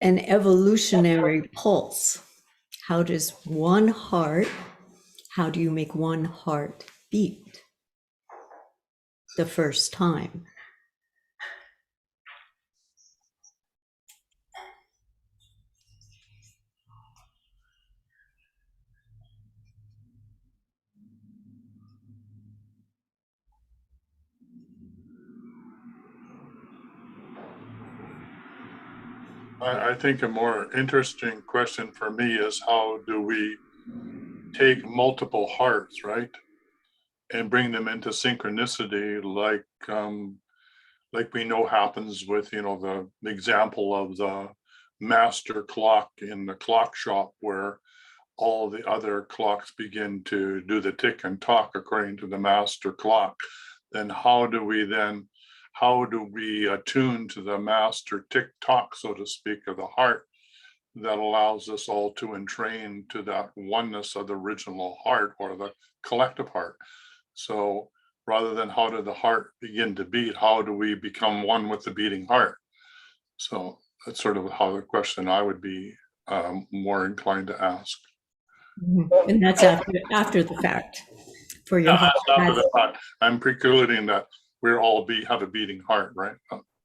an evolutionary pulse? How do you make one heart beat the first time? I think a more interesting question for me is, how do we take multiple hearts, right, and bring them into synchronicity, like we know happens with, the example of the master clock in the clock shop, where all the other clocks begin to do the tick and tock according to the master clock. Then how do we attune to the master tick tock, so to speak, of the heart, that allows us all to entrain to that oneness of the original heart, or the collective heart? So rather than how did the heart begin to beat, how do we become one with the beating heart? So that's sort of how the question I would be more inclined to ask. And that's after the fact. For your heart. After the fact, I'm precluding that we're all have a beating heart, right?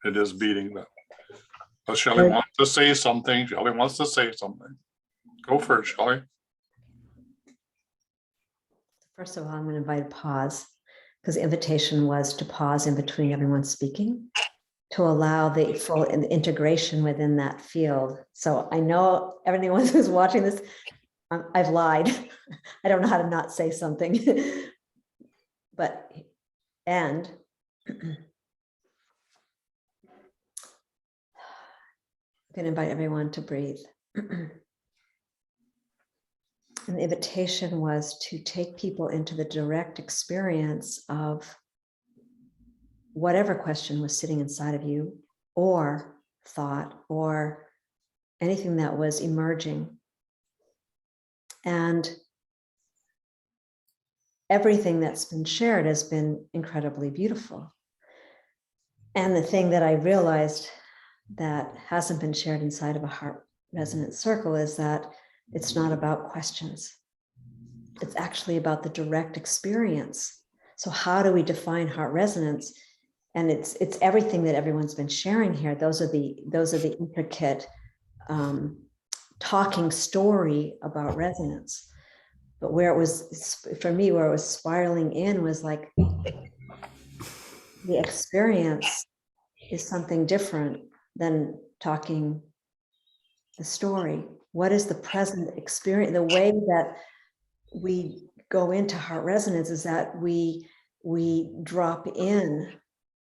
It is beating that. But Shelley wants to say something. Go first, Shelley. First of all, I'm going to invite a pause, because the invitation was to pause in between everyone speaking, to allow the full integration within that field. So I know everyone who's watching this, I've lied. I don't know how to not say something. I'm going to invite everyone to breathe. And the invitation was to take people into the direct experience of whatever question was sitting inside of you, or thought or anything that was emerging. And everything that's been shared has been incredibly beautiful. And the thing that I realized that hasn't been shared inside of a heart resonance circle is that it's not about questions. It's actually about the direct experience. So how do we define heart resonance? And it's everything that everyone's been sharing here. Those are the intricate talking story about resonance. But where it was, for me, where it was spiraling in was like the experience is something different than talking the story. What is the present experience? The way that we go into heart resonance is that we drop in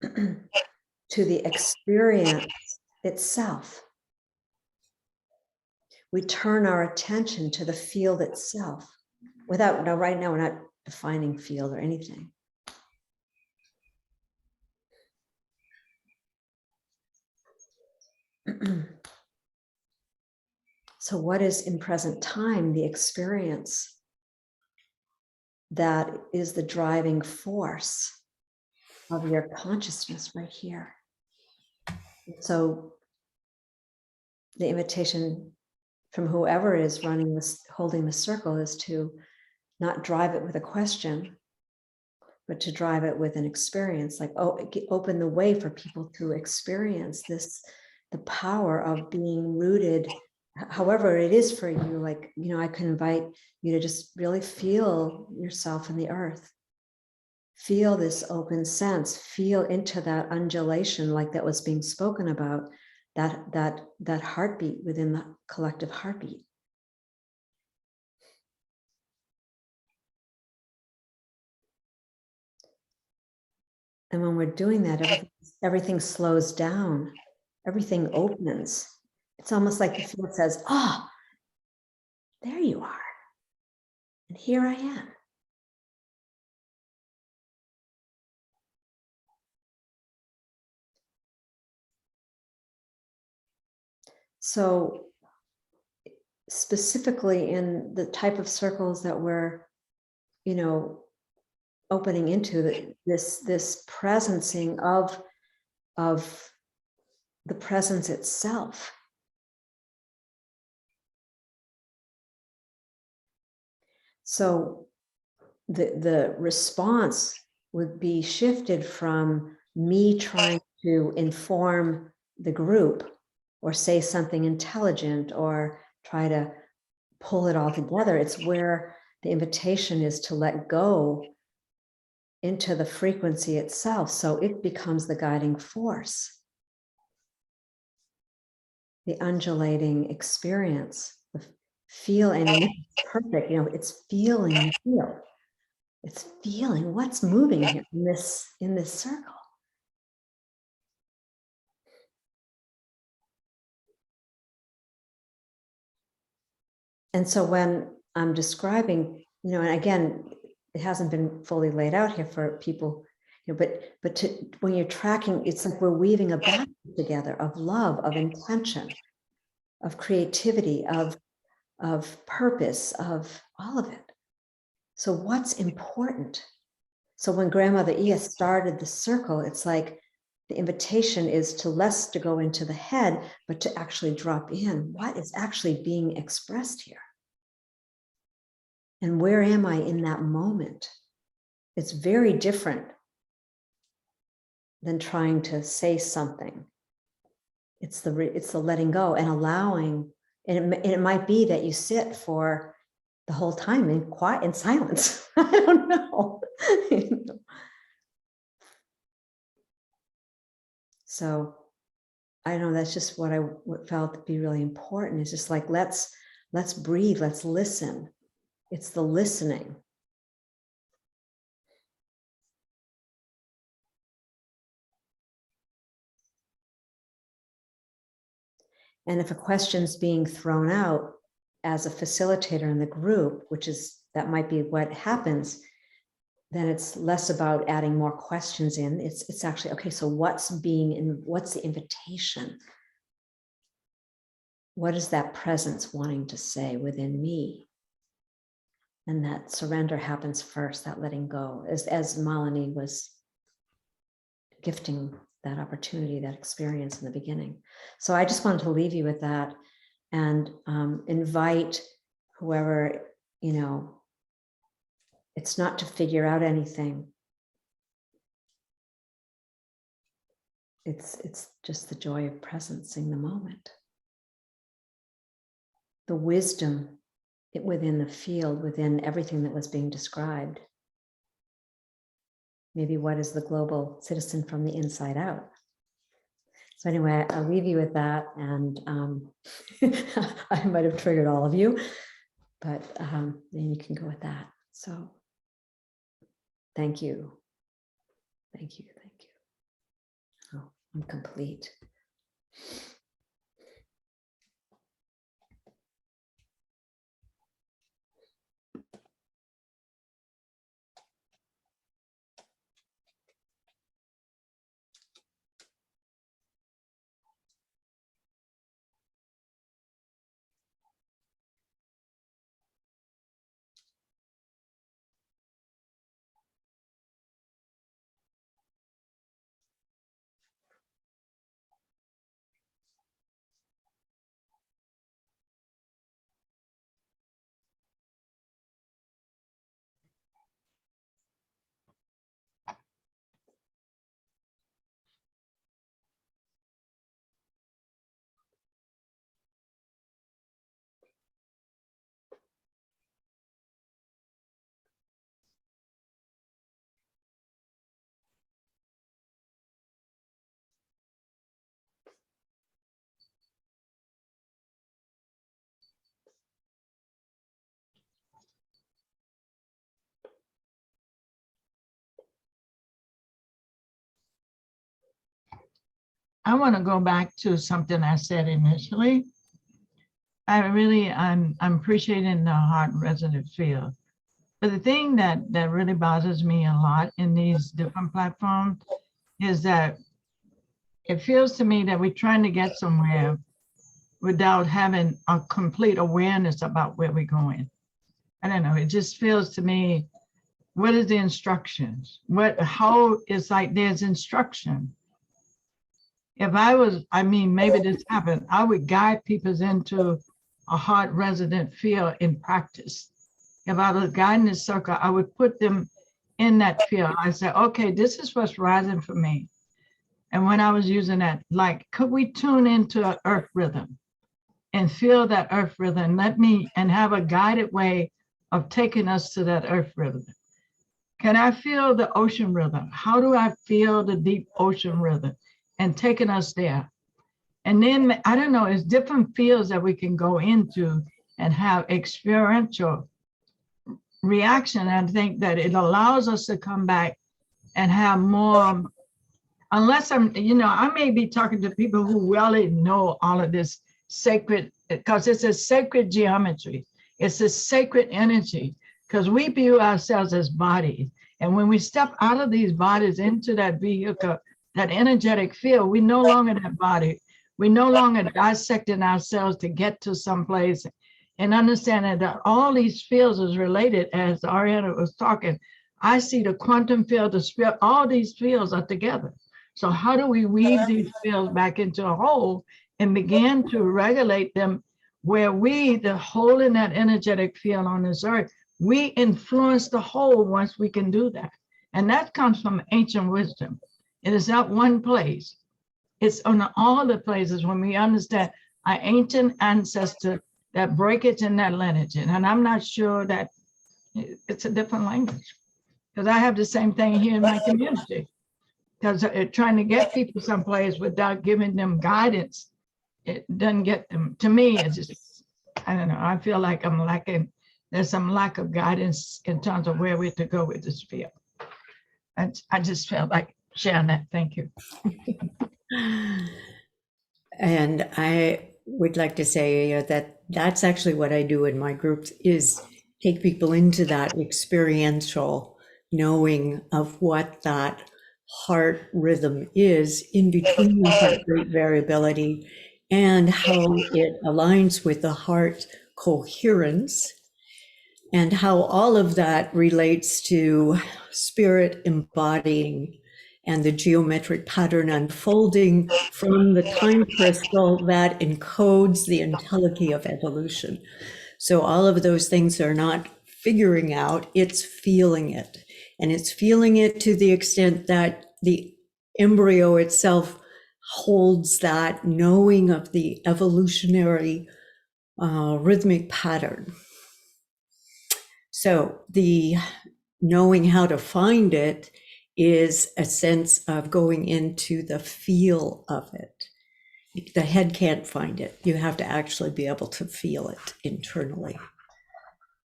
to the experience itself. We turn our attention to the field itself without, now right now we're not defining field or anything. So what is in present time the experience that is the driving force of your consciousness right here? So the invitation from whoever is running this, holding the circle, is to not drive it with a question, but to drive it with an experience, like, oh, open the way for people to experience this, the power of being rooted, however it is for you. Like, you know, I can invite you to just really feel yourself in the earth. Feel this open sense, feel into that undulation, like that was being spoken about, that heartbeat within the collective heartbeat. And when we're doing that, everything slows down, everything opens. It's almost like the field says, oh, there you are. And here I am. So specifically in the type of circles that we're, you know, opening into, this presencing of the presence itself. So the response would be shifted from me trying to inform the group or say something intelligent or try to pull it all together. It's where the invitation is to let go into the frequency itself, so it becomes the guiding force. The undulating experience, the feel, and it's perfect, you know, it's feeling the feel. It's feeling what's moving here in this circle. And so when I'm describing, you know, and again, it hasn't been fully laid out here for people, you know, but when you're tracking, it's like we're weaving a basket together of love, of intention, of creativity, of purpose, of all of it. So what's important? So when Grandmother Ia started the circle, it's like the invitation is to less to go into the head, but to actually drop in. What is actually being expressed here? And where am I in that moment? It's very different than trying to say something. It's the letting go and allowing, and it might be that you sit for the whole time in quiet, in silence. I don't know. So I know that's just what I felt to be really important. It's just like, let's breathe, let's listen. It's the listening. And if a question's being thrown out as a facilitator in the group, that might be what happens, then it's less about adding more questions in. It's actually, okay, so what's the invitation what is that presence wanting to say within me? And that surrender happens first, that letting go, as Malini was gifting that opportunity, that experience in the beginning. So I just wanted to leave you with that and invite whoever, it's not to figure out anything. It's just the joy of presencing the moment. The wisdom within the field, within everything that was being described. Maybe what is the global citizen from the inside out? So anyway, I'll leave you with that. And I might have triggered all of you, but then you can go with that. So thank you. Thank you. Thank you. Oh, I'm complete. I want to go back to something I said initially. I'm appreciating the heart resonant field. But the thing that really bothers me a lot in these different platforms is that it feels to me that we're trying to get somewhere without having a complete awareness about where we're going. I don't know, it just feels to me, what is the instructions? How it's like there's instruction. If maybe this happened, I would guide people into a heart resident field in practice. If I was guiding the circle, I would put them in that field. I said, okay, this is what's rising for me. And when I was using that, like, could we tune into an earth rhythm and feel that earth rhythm? And have a guided way of taking us to that earth rhythm. Can I feel the ocean rhythm? How do I feel the deep ocean rhythm? And taking us there. And then, I don't know, it's different fields that we can go into and have experiential reaction. I think that it allows us to come back and have more, unless I may be talking to people who really know all of this sacred, because it's a sacred geometry. It's a sacred energy, because we view ourselves as bodies. And when we step out of these bodies into that vehicle, that energetic field, we no longer that body. We no longer dissecting ourselves to get to someplace, and understanding that all these fields is related. As Ariana was talking, I see the quantum field, the spirit, all these fields are together. So how do we weave these fields back into a whole and begin to regulate them, where we, the whole in that energetic field on this earth, we influence the whole once we can do that. And that comes from ancient wisdom. It is not one place. It's on all the places when we understand our ancient ancestor, that breakage in that lineage. And I'm not sure that it's a different language, because I have the same thing here in my community. Because trying to get people someplace without giving them guidance, it doesn't get them. To me, it's just, I don't know, I feel like I'm lacking, there's some lack of guidance in terms of where we're to go with this field. And I just felt like sharing that. Thank you. And I would like to say that that's actually what I do in my groups, is take people into that experiential knowing of what that heart rhythm is in between the heart rate variability and how it aligns with the heart coherence, and how all of that relates to spirit embodying and the geometric pattern unfolding from the time crystal that encodes the entelechy of evolution. So all of those things are not figuring out, it's feeling it. And it's feeling it to the extent that the embryo itself holds that knowing of the evolutionary rhythmic pattern. So the knowing how to find it is a sense of going into the feel of it. The head can't find it. You have to actually be able to feel it internally.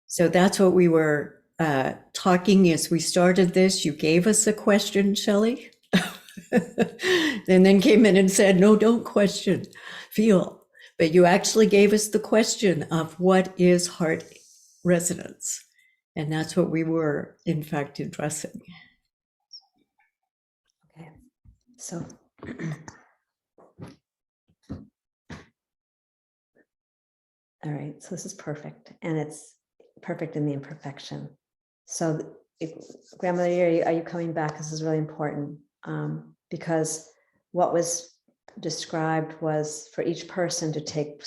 So that's what we were talking as we started this. You gave us a question, Shelley, and then came in and said, no, don't question, feel. But you actually gave us the question of what is heart resonance? And that's what we were, in fact, addressing. Okay, so all right, so this is perfect, and it's perfect in the imperfection. So if, Grandmother, are you coming back? This is really important, because what was described was for each person to take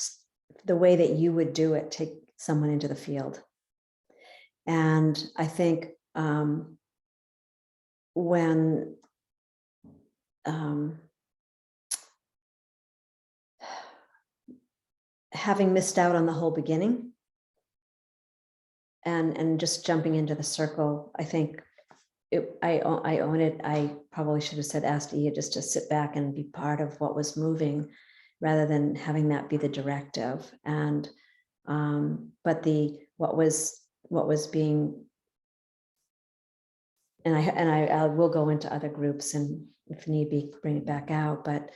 the way that you would do it, take someone into the field. And I think when having missed out on the whole beginning and just jumping into the circle, I think I own it. I probably should have said, asked Ia just to sit back and be part of what was moving rather than having that be the directive. And but what was being, and I will go into other groups and if need be bring it back out, but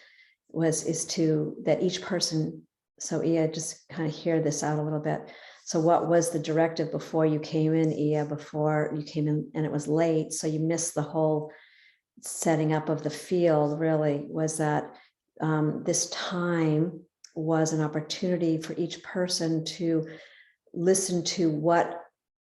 is to that each person. So Ia, just kind of hear this out a little bit. So what was the directive before you came in, Ia, before you came in and it was late, so you missed the whole setting up of the field, really, was that this time was an opportunity for each person to listen to what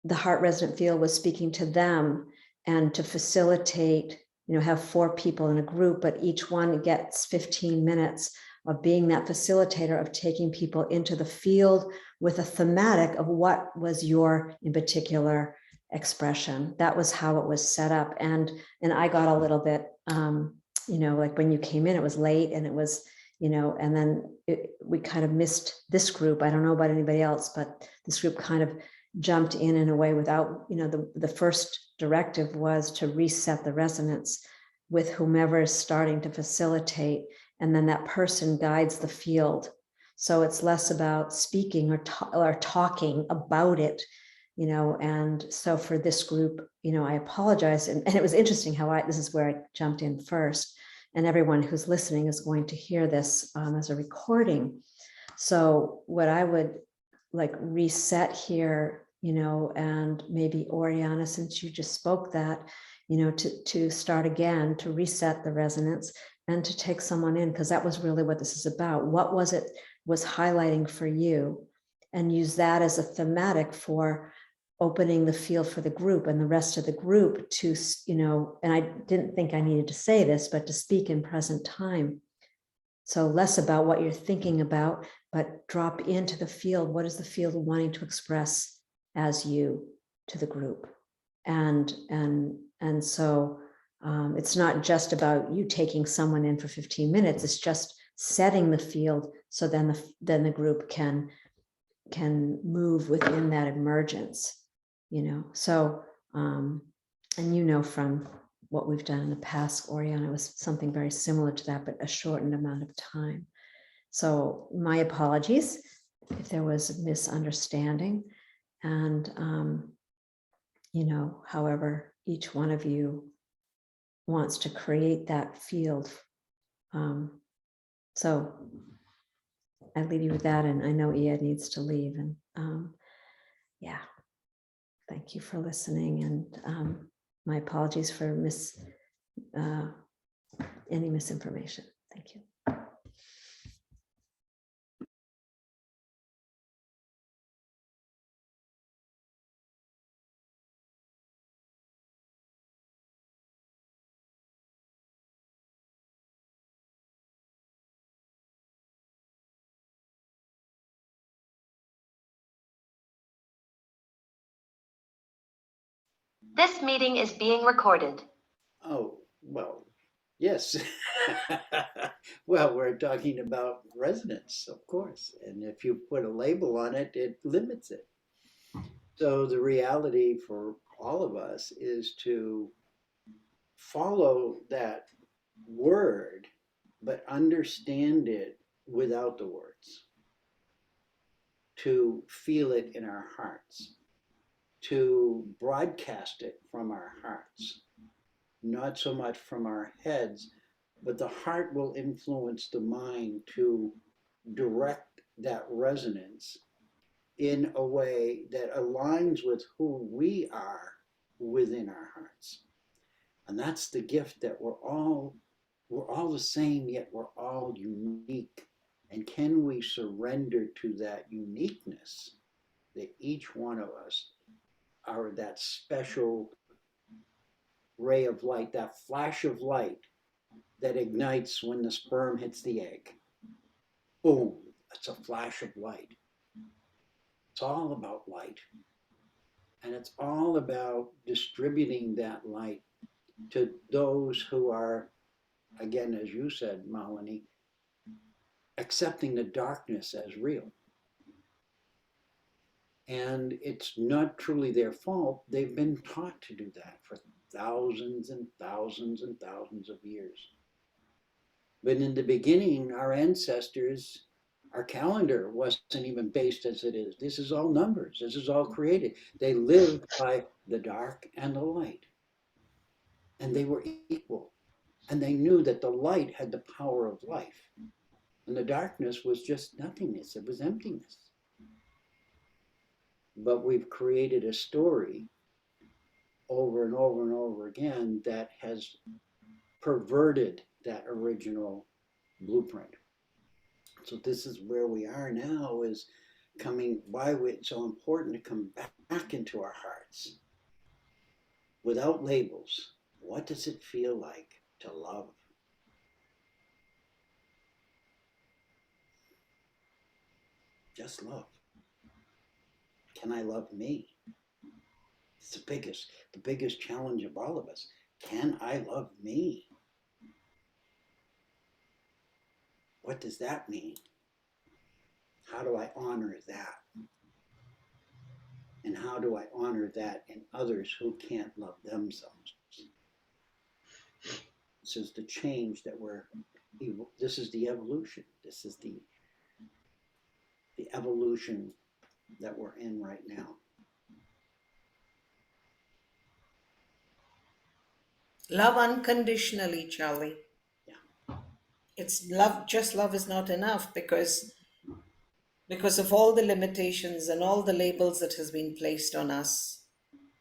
the heart resonant field was speaking to them and to facilitate, have 4 people in a group, but each one gets 15 minutes of being that facilitator of taking people into the field with a thematic of what was your in particular expression. That was how it was set up. And I got a little bit, like when you came in, it was late and it was, and then we kind of missed this group. I don't know about anybody else, but this group kind of jumped in a way without, the first directive was to reset the resonance with whomever is starting to facilitate. And then that person guides the field. So it's less about speaking or talking about it, and so for this group, I apologize. And it was interesting how this is where I jumped in first, and everyone who's listening is going to hear this as a recording. So what I would like reset here, and maybe Oriana, since you just spoke that, to start again, to reset the resonance and to take someone in, because that was really what this is about. What was it was highlighting for you, and use that as a thematic for opening the field for the group and the rest of the group to, and I didn't think I needed to say this, but to speak in present time. So less about what you're thinking about, but drop into the field. What is the field wanting to express as you to the group? And so it's not just about you taking someone in for 15 minutes. It's just setting the field so then the group can move within that emergence, So and from what we've done in the past, Oriana, was something very similar to that, but a shortened amount of time. So my apologies if there was a misunderstanding, and however each one of you wants to create that field. So I leave you with that, and I know Ia needs to leave, and yeah, thank you for listening, and my apologies for any misinformation. Thank you. This meeting is being recorded. Oh, well, yes. Well, we're talking about resonance, of course. And if you put a label on it, it limits it. So the reality for all of us is to follow that word, but understand it without the words, to feel it in our hearts, to broadcast it from our hearts, not so much from our heads, but the heart will influence the mind to direct that resonance in a way that aligns with who we are within our hearts. And that's the gift that we're all the same, yet we're all unique. And can we surrender to that uniqueness, that each one of us are that special ray of light, that flash of light that ignites when the sperm hits the egg. Boom, it's a flash of light. It's all about light. And it's all about distributing that light to those who are, again, as you said, Malini, accepting the darkness as real. And it's not truly their fault. They've been taught to do that for thousands and thousands and thousands of years. But in the beginning, our ancestors, our calendar wasn't even based as it is. This is all numbers. This is all created. They lived by the dark and the light. And they were equal. And they knew that the light had the power of life. And the darkness was just nothingness. It was emptiness. But we've created a story over and over and over again that has perverted that original blueprint. So this is where we are now, is coming, why it's so important to come back into our hearts without labels. What does it feel like to love? Just love. Can I love me? It's the biggest challenge of all of us. Can I love me? What does that mean? How do I honor that? And how do I honor that in others who can't love themselves? This is the change that this is the evolution. This is the evolution that we're in right now. Love unconditionally, Charlie. Yeah. It's love, just love is not enough because of all the limitations and all the labels that has been placed on us.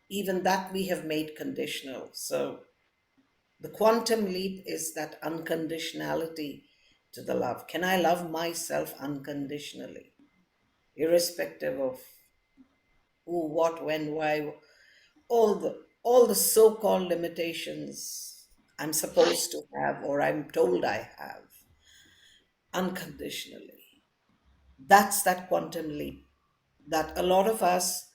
Even that we have made conditional. So the quantum leap is that unconditionality to the love. Can I love myself unconditionally? Irrespective of who, what, when, why, all the so-called limitations I'm supposed to have or I'm told I have, unconditionally. That's that quantum leap that a lot of us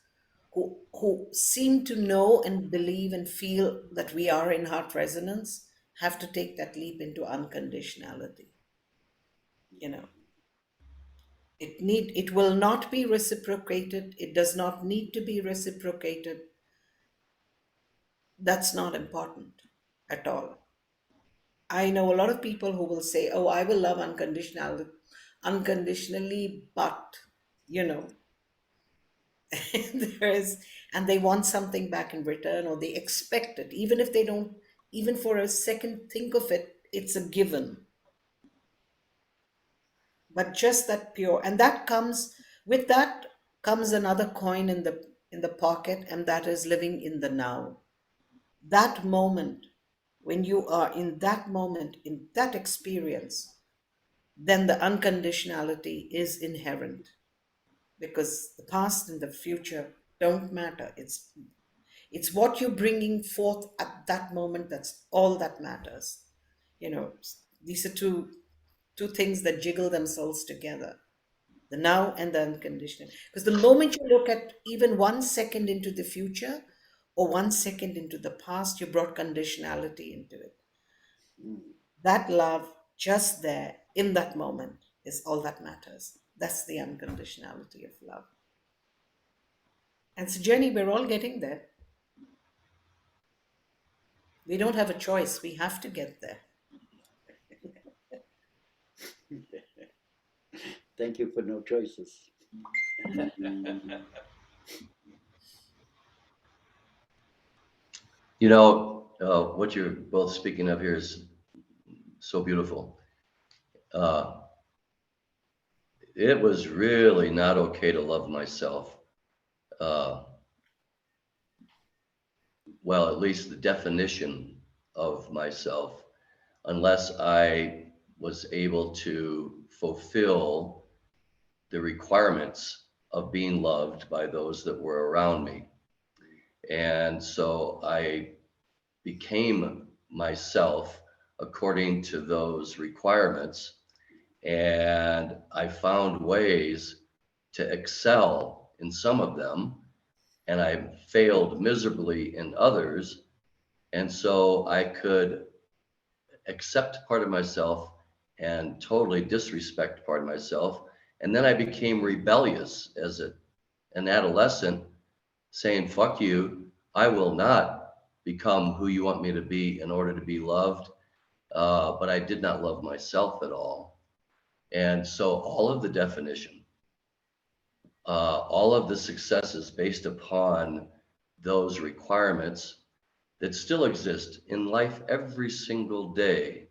who seem to know and believe and feel that we are in heart resonance have to take that leap into unconditionality. You know, it will not be reciprocated. It does not need to be reciprocated. That's not important at all. I know a lot of people who will say, oh, I will love unconditionally, but, you know, and they want something back in return, or they expect it, even if they don't, even for a second think of it, it's a given. But just that pure, and that comes with that comes another coin in the pocket, and that is living in the now. That moment, when you are in that moment, in that experience, then the unconditionality is inherent, because the past and the future don't matter. It's what you're bringing forth at that moment that's all that matters. You know, these are two things that jiggle themselves together, the now and the unconditional. Because the moment you look at even 1 second into the future, or 1 second into the past, you brought conditionality into it. Mm. That love just there in that moment is all that matters. That's the unconditionality of love. And it's a journey, we're all getting there. We don't have a choice, we have to get there. Thank you for no choices. You know, what you're both speaking of here is so beautiful. It was really not okay to love myself. Well, at least the definition of myself, unless I was able to fulfill the requirements of being loved by those that were around me. And so I became myself according to those requirements. And I found ways to excel in some of them, and I failed miserably in others. And so I could accept part of myself and totally disrespect part of myself. And then I became rebellious as an adolescent, saying, fuck you, I will not become who you want me to be in order to be loved. But I did not love myself at all. And so all of the definition, all of the successes based upon those requirements that still exist in life every single day,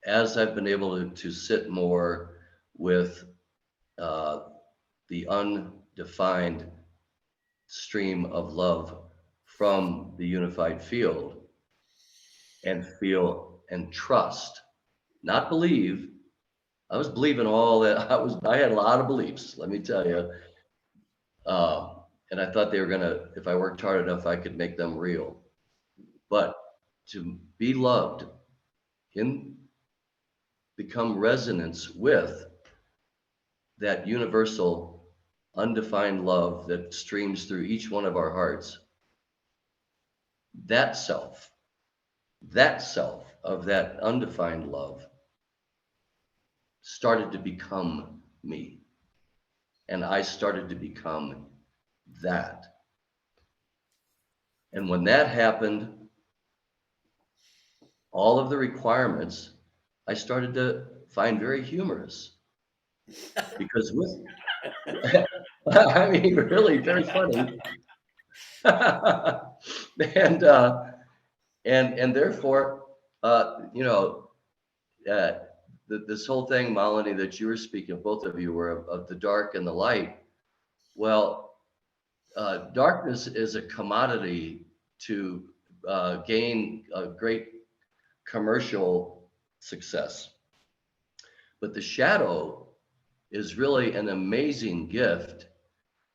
as I've been able to sit more with the undefined stream of love from the unified field, and feel and trust, not believe. I was believing all that. I had a lot of beliefs, let me tell you. And I thought they were gonna, if I worked hard enough, I could make them real. But to be loved, become resonance with that universal, undefined love that streams through each one of our hearts, that self of that undefined love started to become me. And I started to become that. And when that happened, all of the requirements I started to find very humorous. Because with, I mean, really very funny. and therefore, you know, this whole thing, Malini, that you were speaking of, both of you were of the dark and the light. Well, darkness is a commodity to gain a great commercial success. But the shadow is really an amazing gift.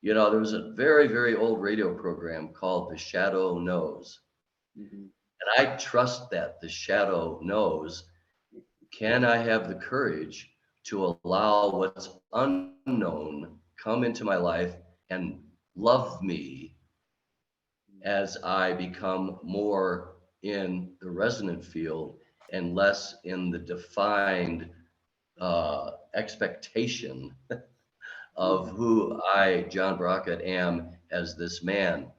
You know, there was a very, very old radio program called The Shadow Knows. Mm-hmm. And I trust that the shadow knows. Can I have the courage to allow what's unknown come into my life and love me as I become more in the resonant field and less in the defined expectation of who I, John Brackett, am as this man?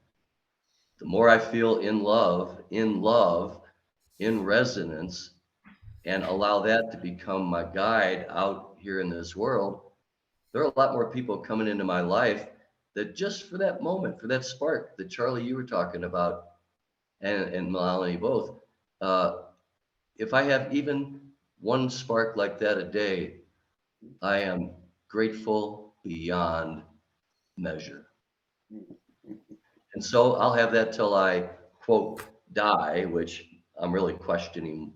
The more I feel in love, in resonance, and allow that to become my guide out here in this world, there are a lot more people coming into my life that just for that moment, for that spark that Charlie, you were talking about, and Malini both, if I have even one spark like that a day, I am grateful beyond measure. And so I'll have that till I, quote, die, which I'm really questioning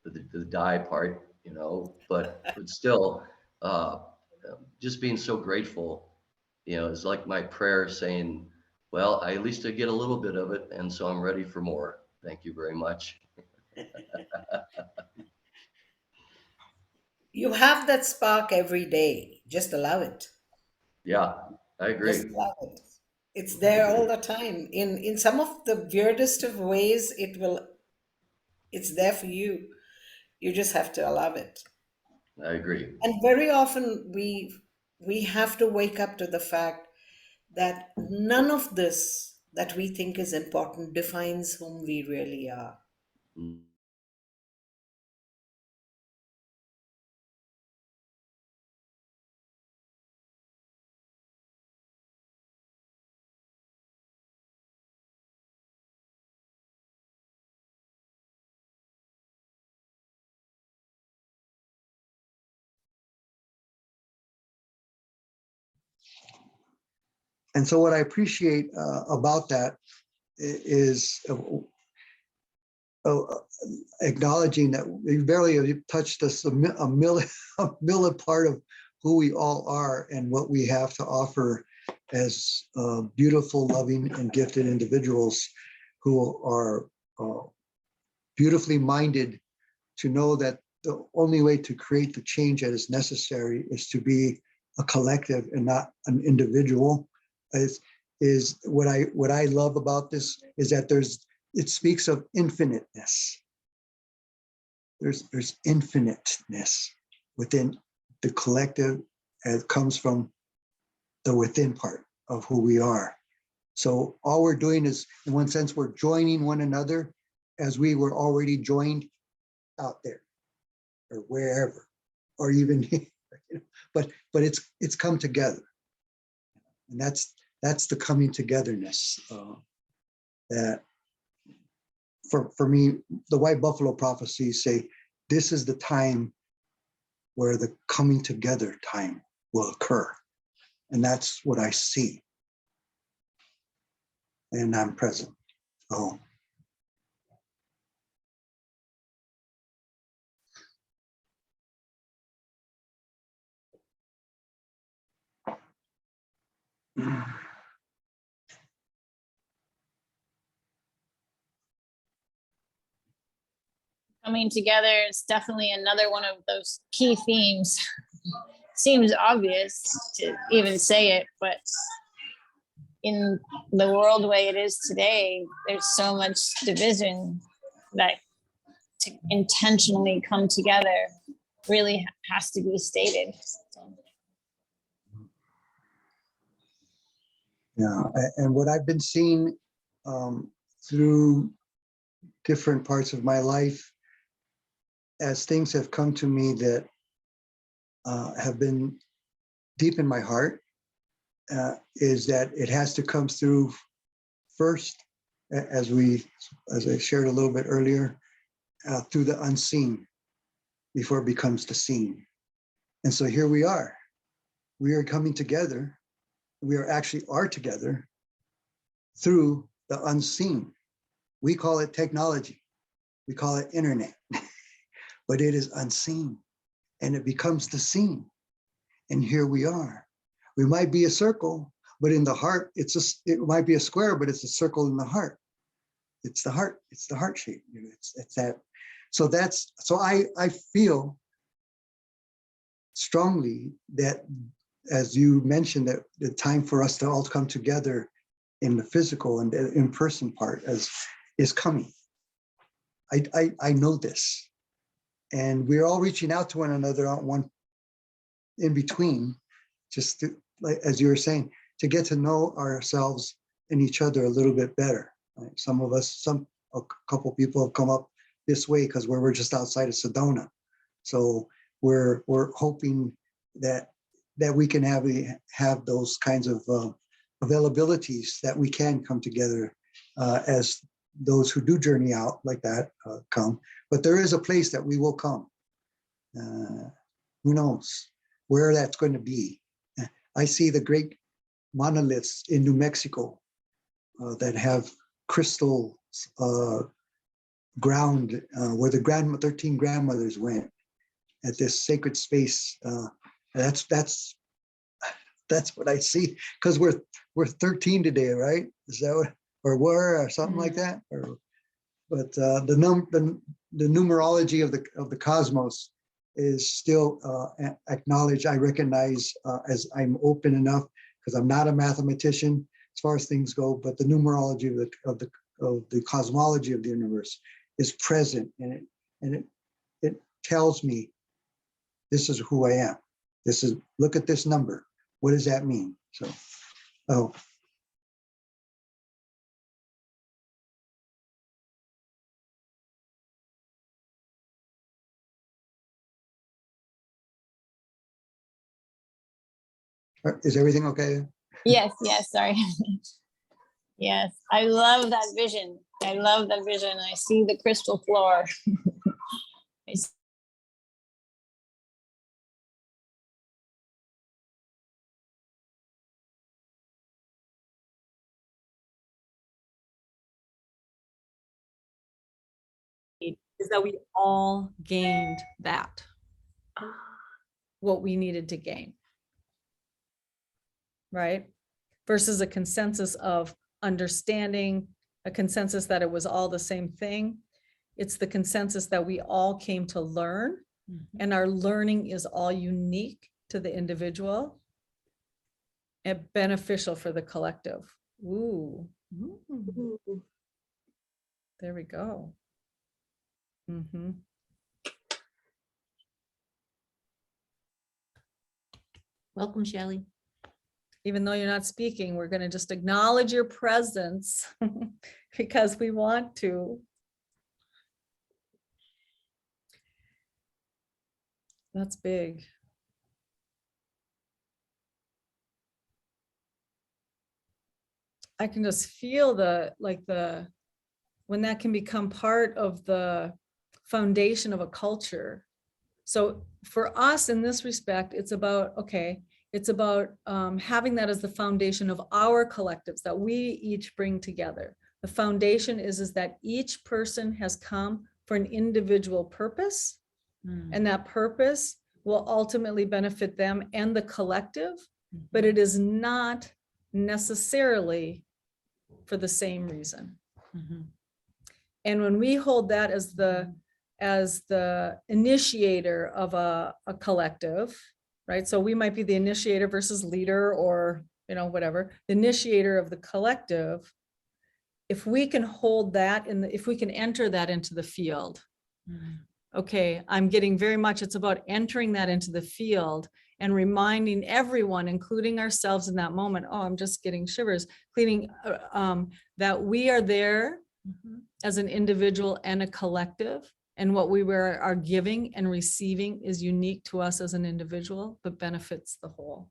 the die part, you know, but still, just being so grateful, you know, it's like my prayer saying, well, at least I get a little bit of it, and so I'm ready for more. Thank you very much. You have that spark every day. Just allow it. Yeah, I agree. Just allow it. It's there all the time. In some of the weirdest of ways, it's there for you. You just have to allow it. I agree. And very often we have to wake up to the fact that none of this that we think is important defines whom we really are. Mm. And so what I appreciate about that is acknowledging that we barely have touched a milli part of who we all are and what we have to offer as beautiful, loving, and gifted individuals who are beautifully minded to know that the only way to create the change that is necessary is to be a collective and not an individual. Is what I love about this is that it speaks of infiniteness. There's infiniteness within the collective, as comes from the within part of who we are. So all we're doing is, in one sense, we're joining one another as we were already joined out there or wherever, or even here. But it's come together, and that's the coming togetherness that for me, the White Buffalo prophecies say this is the time where the coming together time will occur, and that's what I see, and I'm present. So Coming together is definitely another one of those key themes. Seems obvious to even say it, but in the world the way it is today, there's so much division that to intentionally come together really has to be stated. yeah, and what I've been seeing through different parts of my life, as things have come to me that have been deep in my heart, is that it has to come through first, as I shared a little bit earlier, through the unseen before it becomes the seen. And so here we are. We are coming together. We are together through the unseen. We call it technology. We call it internet, but it is unseen, and it becomes the seen. And here we are. We might be a circle, but in the heart, it might be a square, but it's a circle in the heart. It's the heart. It's the heart shape. It's that. So I feel strongly that, as you mentioned, that the time for us to all come together in the physical and the in-person part is coming. I know this, and we're all reaching out to one another on one in between, just to, like, as you were saying, to get to know ourselves and each other a little bit better. Right? Some of us, a couple people have come up this way because we're just outside of Sedona, so we're hoping that we can have those kinds of availabilities, that we can come together as those who do journey out like that come. But there is a place that we will come. Who knows where that's going to be? I see the great monoliths in New Mexico that have crystal ground where the 13 grandmothers went at this sacred space. That's what I see, because we're 13 today, right? Is that what, or were, or something like that? But the numerology of the cosmos is still acknowledged. I recognize, as I'm open enough, because I'm not a mathematician, as far as things go, but the numerology of the cosmology of the universe is present, and it tells me this is who I am. This is, look at this number. What does that mean? So, oh. Is everything okay? Yes, yes, sorry. Yes, I love that vision. I love that vision. I see the crystal floor. I s- is that we all gained that, what we needed to gain. Right? Versus a consensus of understanding, a consensus that it was all the same thing. It's the consensus that we all came to learn, and our learning is all unique to the individual and beneficial for the collective. Ooh. There we go. Mhm. Welcome, Shelley. Even though you're not speaking, we're going to just acknowledge your presence because we want to. That's big. I can just feel when that can become part of the foundation of a culture. So for us in this respect, it's about, okay, it's about having that as the foundation of our collectives that we each bring together. The foundation is that each person has come for an individual purpose, and that purpose will ultimately benefit them and the collective, but it is not necessarily for the same reason. And when we hold that as the initiator of a collective, right? So we might be the initiator versus leader, or, whatever, the initiator of the collective. If we can hold that if we can enter that into the field, okay, I'm getting very much, it's about entering that into the field and reminding everyone, including ourselves in that moment. Oh, I'm just getting shivers, that we are there as an individual and a collective. And what we are giving and receiving is unique to us as an individual, but benefits the whole.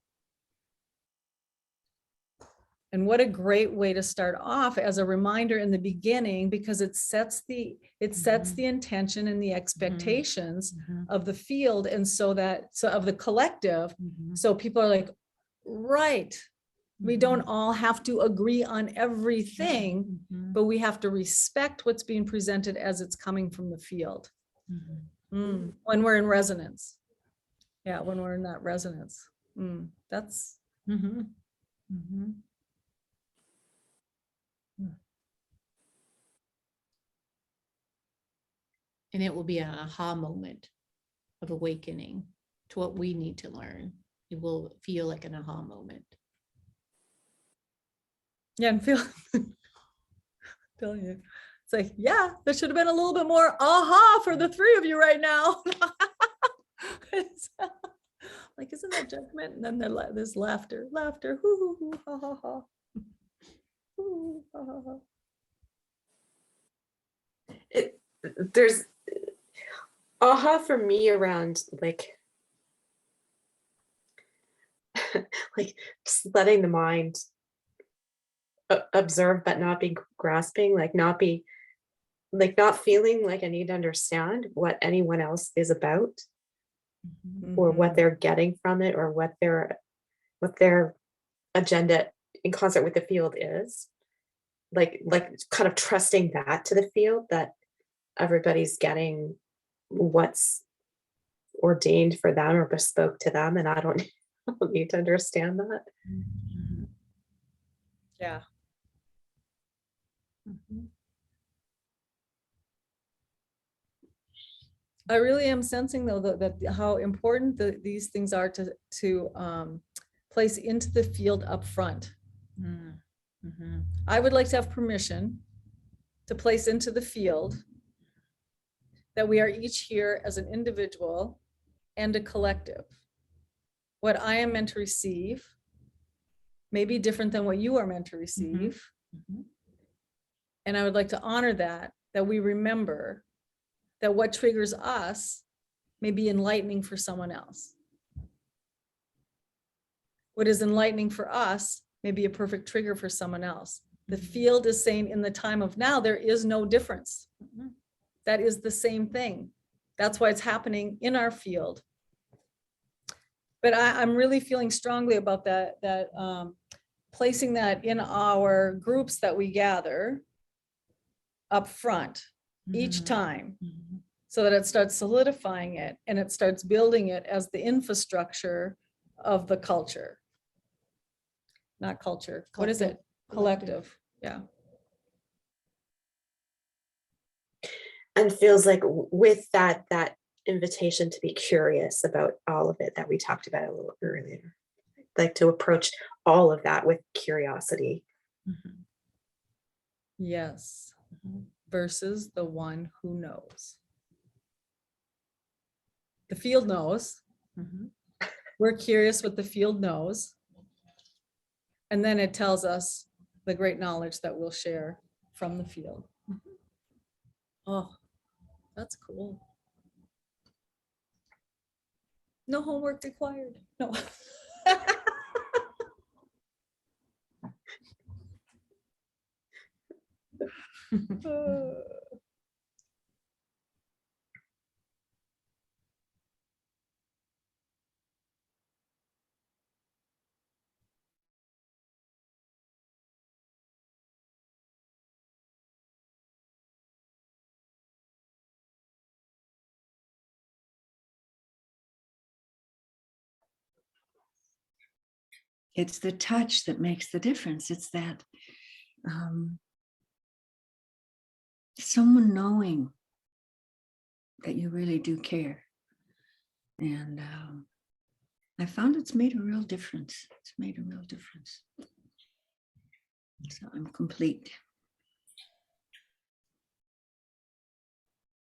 And what a great way to start off as a reminder in the beginning, because it sets the intention and the expectations of the field, and so of the collective. So people are like, right, we don't all have to agree on everything, but we have to respect what's being presented as it's coming from the field. When we're in resonance. Yeah, when we're in that resonance. That's. And it will be an aha moment of awakening to what we need to learn. It will feel like an aha moment. Yeah, and telling you, it's like, yeah, there should have been a little bit more aha for the three of you right now. Like, isn't that judgment? And then there's laughter, hoo, hoo, hoo, ha, ha, ha. Hoo, ha, ha, ha. There's aha for me around like just letting the mind observe but not be grasping, not feeling like I need to understand what anyone else is about, or what they're getting from it, or what their agenda in concert with the field is, like kind of trusting that to the field, that everybody's getting what's ordained for them or bespoke to them, and I don't need to understand that. Yeah. I really am sensing though that how important these things are to place into the field up front. I would like to have permission to place into the field that we are each here as an individual and a collective. What I am meant to receive may be different than what you are meant to receive. And I would like to honor that we remember that what triggers us may be enlightening for someone else. What is enlightening for us may be a perfect trigger for someone else. The field is saying in the time of now, there is no difference. That is the same thing. That's why it's happening in our field. But I'm really feeling strongly about that placing that in our groups that we gather up front each time, so that it starts solidifying it and it starts building it as the infrastructure of the culture. Not culture. What is it? Collective. Yeah. And feels like with that invitation to be curious about all of it that we talked about a little earlier, like to approach all of that with curiosity. Yes. Versus the one who knows. The field knows. We're curious what the field knows. And then it tells us the great knowledge that we'll share from the field. Oh, that's cool. No homework required. No. It's the touch that makes the difference. It's that someone knowing that you really do care. And I found it's made a real difference. It's made a real difference. So I'm complete.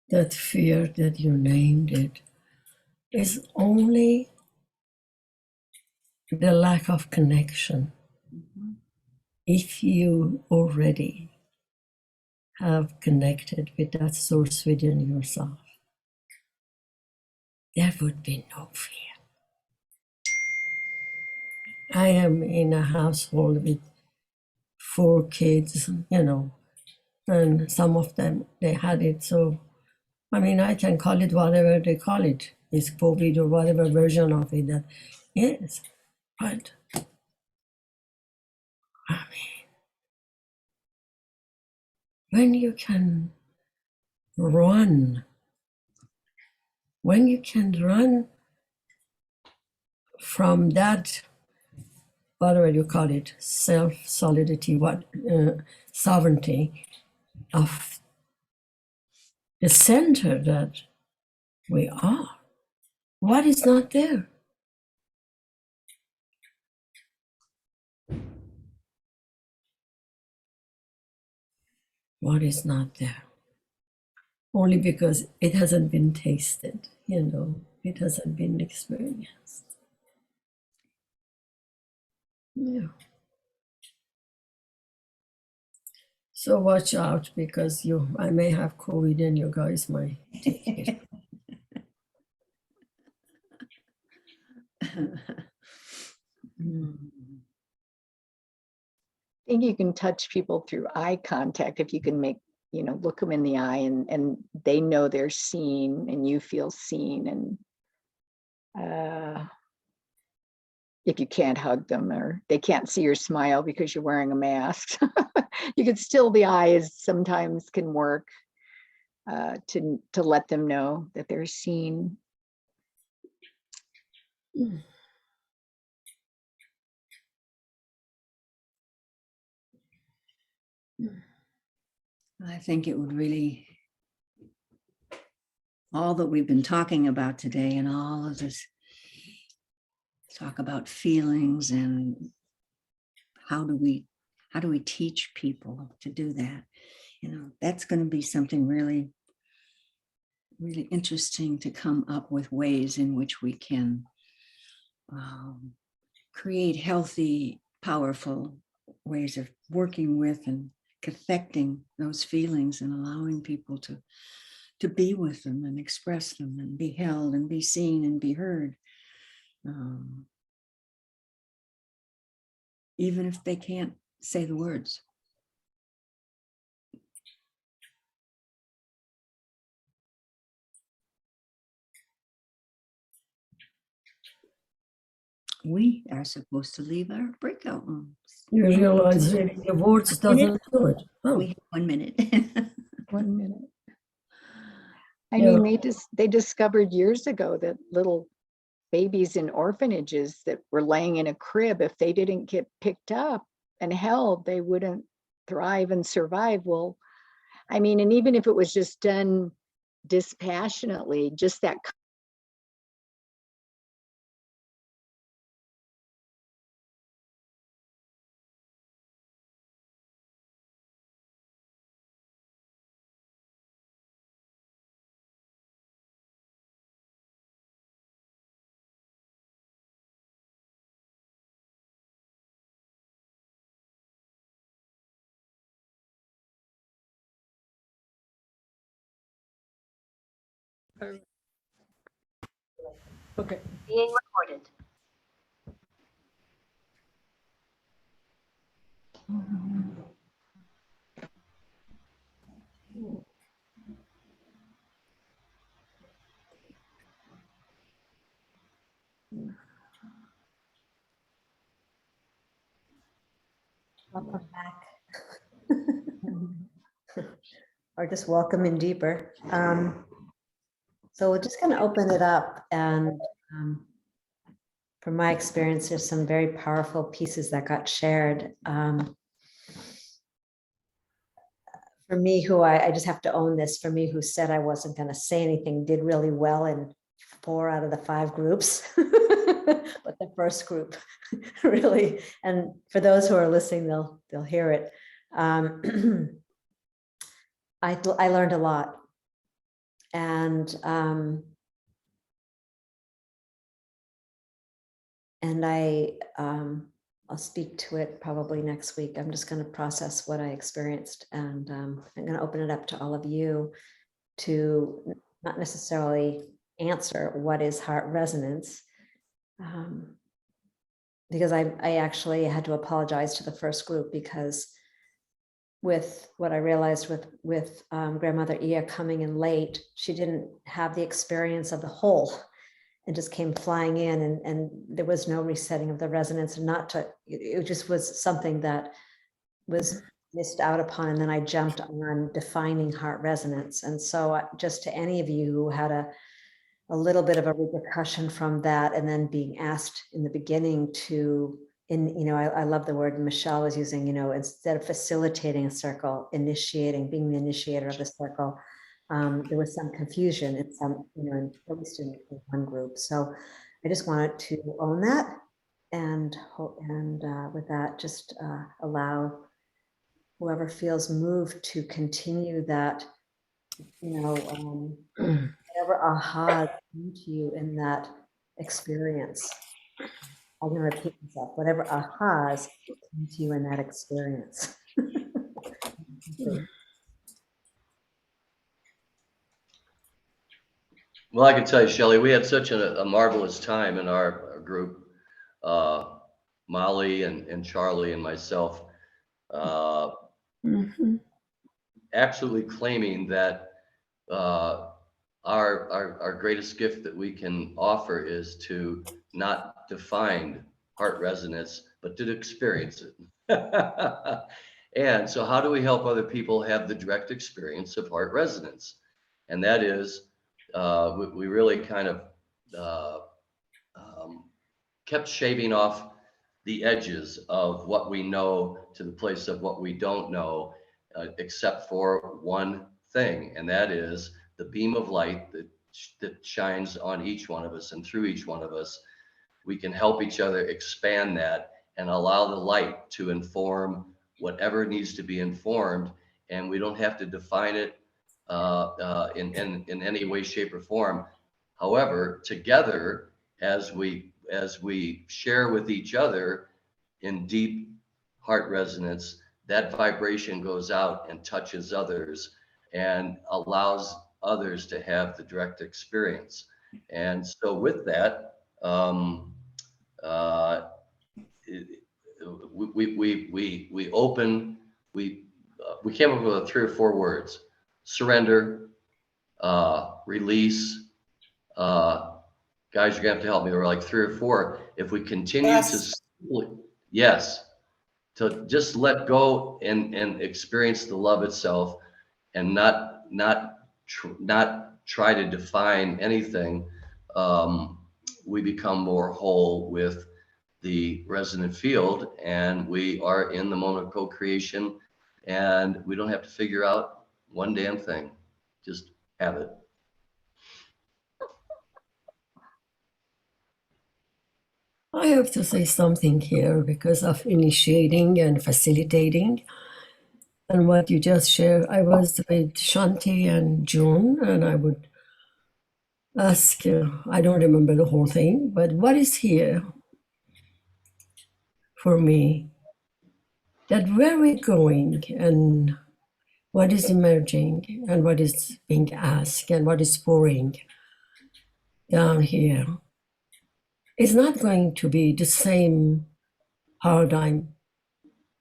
That fear that you named it is only the lack of connection. If you already have connected with that source within yourself, there would be no fear. I am in a household with 4 kids, and some of them, they had it. So, I can call it whatever they call it. It's COVID or whatever version of it that is. But, when you can run from that, whatever you call it, self-solidity, sovereignty of the center that we are, what is not there? What is not there? Only because it hasn't been tasted, it hasn't been experienced. Yeah. So watch out, because I may have COVID and you guys might take it. I think you can touch people through eye contact if you can look them in the eye and they know they're seen and you feel seen. And if you can't hug them or they can't see your smile because you're wearing a mask, you can still, the eyes sometimes can work to let them know that they're seen. I think it would really, all that we've been talking about today and all of this talk about feelings and how do we how do we teach people to do that? That's going to be something really, really interesting to come up with ways in which we can create healthy, powerful ways of working with and affecting those feelings and allowing people to be with them and express them and be held and be seen and be heard. Even if they can't say the words. We are supposed to leave our breakout rooms. You realize reading the words doesn't do it. Oh, We have 1 minute. 1 minute. I Yeah. mean, they discovered years ago that little babies in orphanages that were laying in a crib, if they didn't get picked up and held, they wouldn't thrive and survive. Well, I mean, and even if it was just done dispassionately, just that Okay. Being recorded. Welcome back. Or just welcome in deeper. So we're just going to open it up, and from my experience, there's some very powerful pieces that got shared. For me, who I just have to own this, for me, who said I wasn't going to say anything, did really well in 4 out of the 5 groups, but the first group really, and for those who are listening, they'll hear it. I learned a lot, and I'll speak to it probably next week. I'm just going to process what I experienced, and I'm going to open it up to all of you to not necessarily answer what is heart resonance, because I actually had to apologize to the first group, because with what I realized with grandmother Ia coming in late, she didn't have the experience of the whole and just came flying in, and there was no resetting of the resonance, and it just was something that was missed out upon. And then I jumped on defining heart resonance. And so just to any of you who had a little bit of a repercussion from that, and then being asked in the beginning to, I love the word Michelle was using, instead of facilitating a circle, being the initiator of the circle. There was some confusion in some, at least in one group. So I just wanted to own that, and with that, just allow whoever feels moved to continue that, whatever aha came to you in that experience. I'm going to repeat myself. Whatever ahas came to you in that experience. Well, I can tell you, Shelley, we had such a marvelous time in our group. Molly and Charlie and myself, absolutely claiming that our greatest gift that we can offer is to not define heart resonance, but to experience it. And so how do we help other people have the direct experience of heart resonance? And that is, we really kind of kept shaving off the edges of what we know to the place of what we don't know, except for one thing, and that is the beam of light that shines on each one of us and through each one of us. We can help each other expand that and allow the light to inform whatever needs to be informed, and we don't have to define it in any way, shape, or form. However, together, as we share with each other in deep heart resonance, that vibration goes out and touches others and allows others to have the direct experience. And so with that, we came up with 3 or 4 words: surrender, release. Guys, you're gonna have to help me. We're like 3 or 4. If we continue to just let go and experience the love itself, and not try to define anything, we become more whole with the resonant field, and we are in the moment of co-creation, and we don't have to figure out one damn thing. Just have it. I have to say something here because of initiating and facilitating. And what you just shared, I was with Shanti and June, and I would ask, I don't remember the whole thing, but what is here for me? That where we're going and what is emerging and what is being asked and what is pouring down here is not going to be the same paradigm.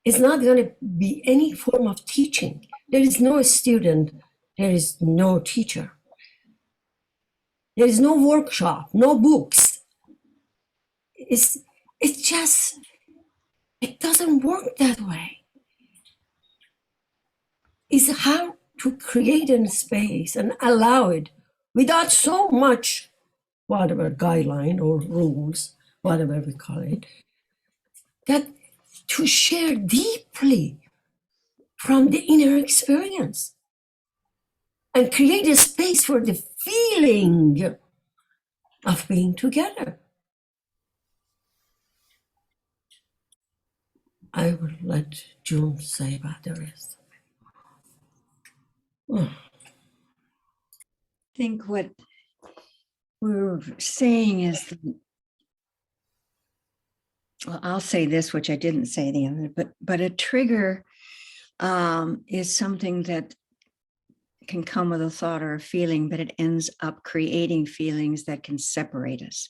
It's not going to be any form of teaching. There is no student, there is no teacher. There is no workshop, no books. It's just, it doesn't work that way. It's how to create a space and allow it without so much, whatever guideline or rules, whatever we call it, that to share deeply from the inner experience and create a space for the feeling of being together. I will let June say about the rest. I think what we're saying is, well, I'll say this, which I didn't say the other, but a trigger is something that can come with a thought or a feeling, but it ends up creating feelings that can separate us.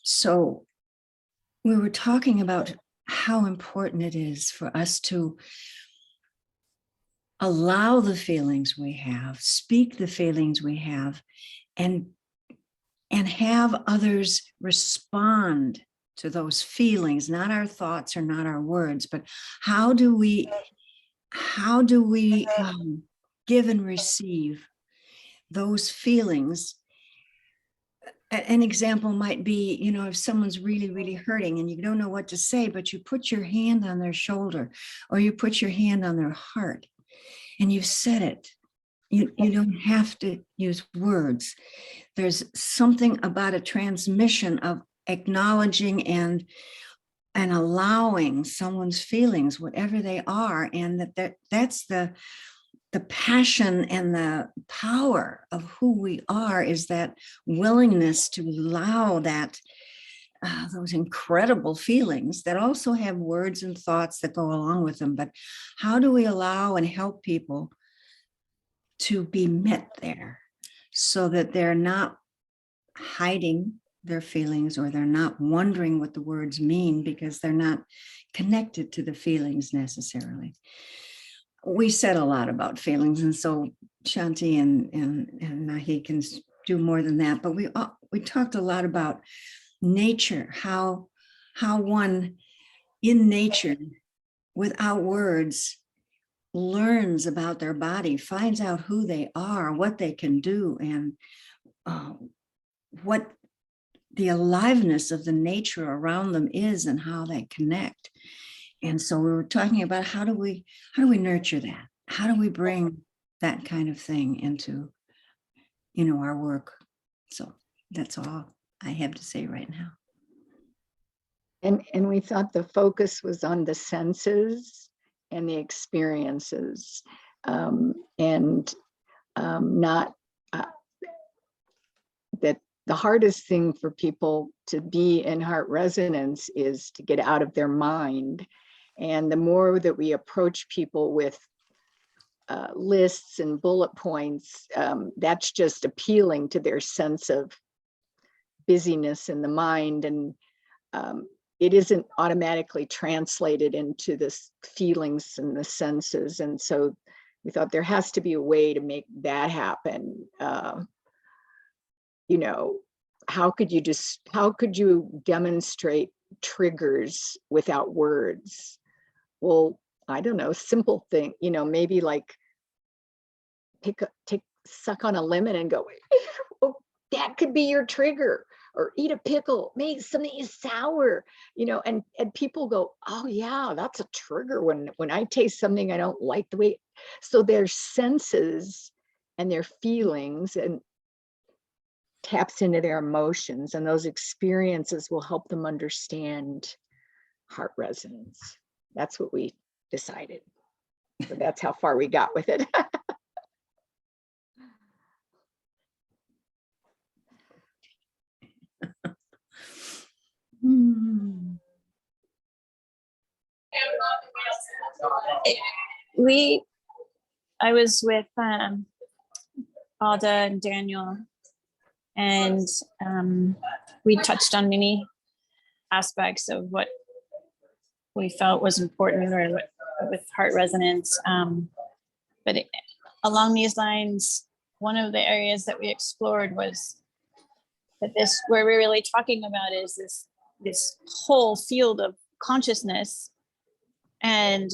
So we were talking about how important it is for us to allow the feelings we have, speak the feelings we have, and have others respond to those feelings, not our thoughts or not our words, but how do we give and receive those feelings? An example might be, if someone's really, really hurting and you don't know what to say, but you put your hand on their shoulder or you put your hand on their heart and you've said it. You don't have to use words. There's something about a transmission of acknowledging and allowing someone's feelings, whatever they are, and that's the passion and the power of who we are, is that willingness to allow that those incredible feelings that also have words and thoughts that go along with them. But how do we allow and help people to be met there so that they're not hiding their feelings or they're not wondering what the words mean because they're not connected to the feelings necessarily? We said a lot about feelings, and so Shanti and Nahi can do more than that, but we talked a lot about nature, how one in nature without words learns about their body, finds out who they are, what they can do, and what the aliveness of the nature around them is and how they connect. And so we were talking about how do we nurture that? How do we bring that kind of thing into, our work? So that's all I have to say right now. And we thought the focus was on the senses and the experiences, and not that the hardest thing for people to be in heart resonance is to get out of their mind. And the more that we approach people with lists and bullet points, that's just appealing to their sense of busyness in the mind. And it isn't automatically translated into the feelings and the senses. And so we thought there has to be a way to make that happen. You know, how could you demonstrate triggers without words? Well, I don't know, simple thing, you know, maybe like suck on a lemon and go, oh, that could be your trigger. Or eat a pickle, maybe something is sour, you know, and people go, oh yeah, that's a trigger when I taste something I don't like the way. So their senses and their feelings and taps into their emotions, and those experiences will help them understand heart resonance. That's what we decided. So that's how far we got with it. I was with Alda and Daniel, and we touched on many aspects of what we felt was important or with heart resonance. But along these lines, one of the areas that we explored was that where we're really talking about is this whole field of consciousness, and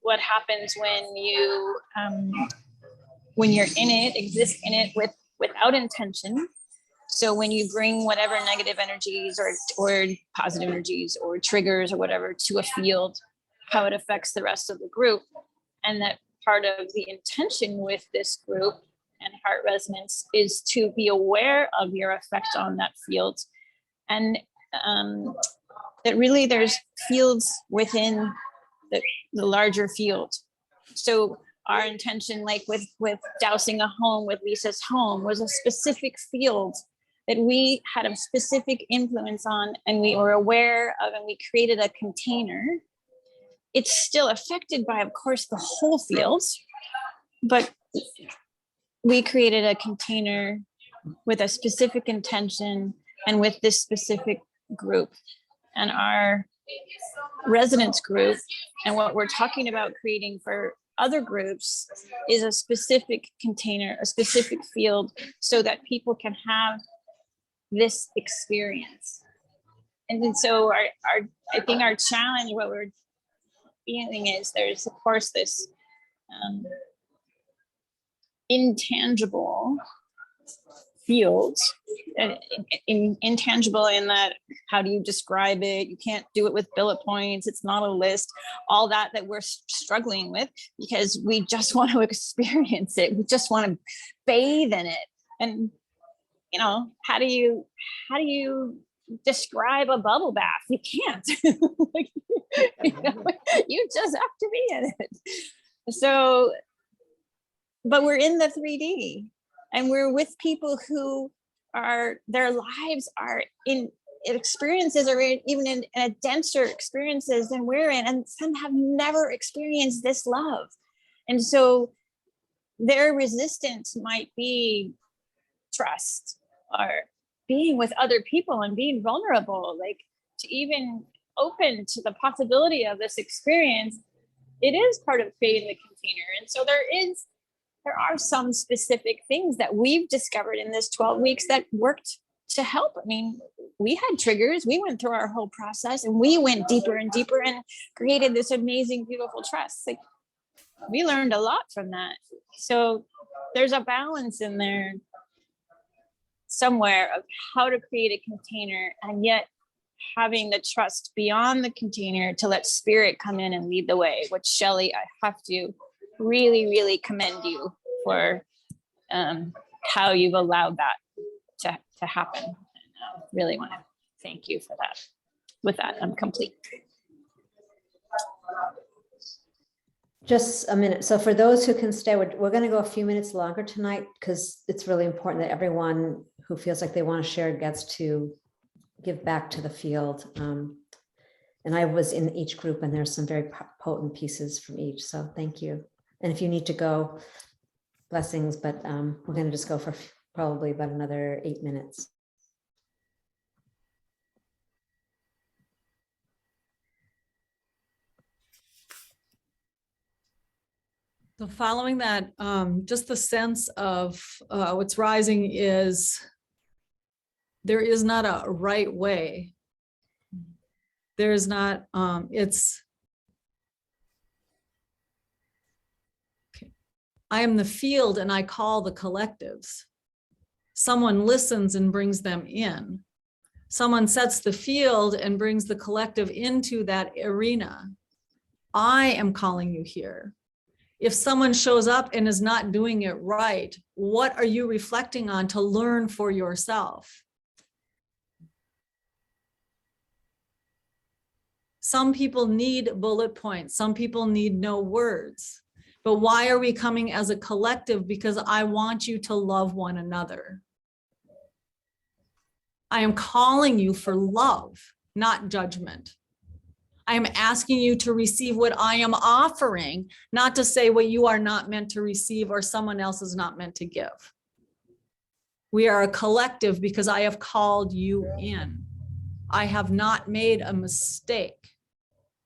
what happens when you're in it, exist in it without intention. So when you bring whatever negative energies or positive energies or triggers or whatever to a field, how it affects the rest of the group. And that part of the intention with this group and heart resonance is to be aware of your effect on that field. And that really there's fields within the larger field. So our intention, like with dousing a home, with Lisa's home, was a specific field that we had a specific influence on, and we were aware of, and we created a container. It's still affected by, of course, the whole field, but we created a container with a specific intention and with this specific group. And our resonance group and what we're talking about creating for other groups is a specific container, a specific field, so that people can have this experience. And then so I think our challenge, what we're feeling is there's of course this intangible field, intangible in that, how do you describe it? You can't do it with bullet points. It's not a list, all that we're struggling with, because we just want to experience it. We just want to bathe in it. And, you know, how do you describe a bubble bath? You can't. Like, you know, you just have to be in it. So, but we're in the 3D. And we're with people who their lives are in experiences, or even in a denser experiences than we're in, and some have never experienced this love. And so their resistance might be trust, or being with other people and being vulnerable, like to even open to the possibility of this experience. It is part of creating the container. And so there are some specific things that we've discovered in this 12 weeks that worked to help. I mean, we had triggers, we went through our whole process, and we went deeper and deeper and created this amazing, beautiful trust. Like, we learned a lot from that. So there's a balance in there somewhere of how to create a container, and yet having the trust beyond the container to let spirit come in and lead the way, which Shelley, I have to really, really commend you for how you've allowed that to happen. And I really want to thank you for that. With that, I'm complete. Just a minute. So for those who can stay, we're going to go a few minutes longer tonight because it's really important that everyone who feels like they want to share gets to give back to the field. And I was in each group and there's some very potent pieces from each. So thank you. And if you need to go, blessings, but we're going to just go for probably about another 8 minutes. So following that, just the sense of what's rising is there is not a right way. There is not, it's, okay. I am the field and I call the collectives. Someone listens and brings them in. Someone sets the field and brings the collective into that arena. I am calling you here. If someone shows up and is not doing it right, what are you reflecting on to learn for yourself? Some people need bullet points. Some people need no words. But why are we coming as a collective? Because I want you to love one another. I am calling you for love, not judgment. I am asking you to receive what I am offering, not to say what you are not meant to receive or someone else is not meant to give. We are a collective because I have called you in. I have not made a mistake.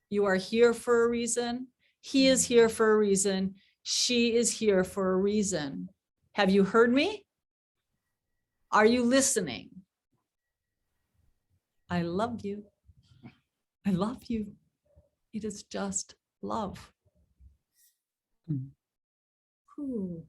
You are here for a reason. He is here for a reason. She is here for a reason. Have you heard me? Are you listening? I love you. I love you. It is just love. Ooh.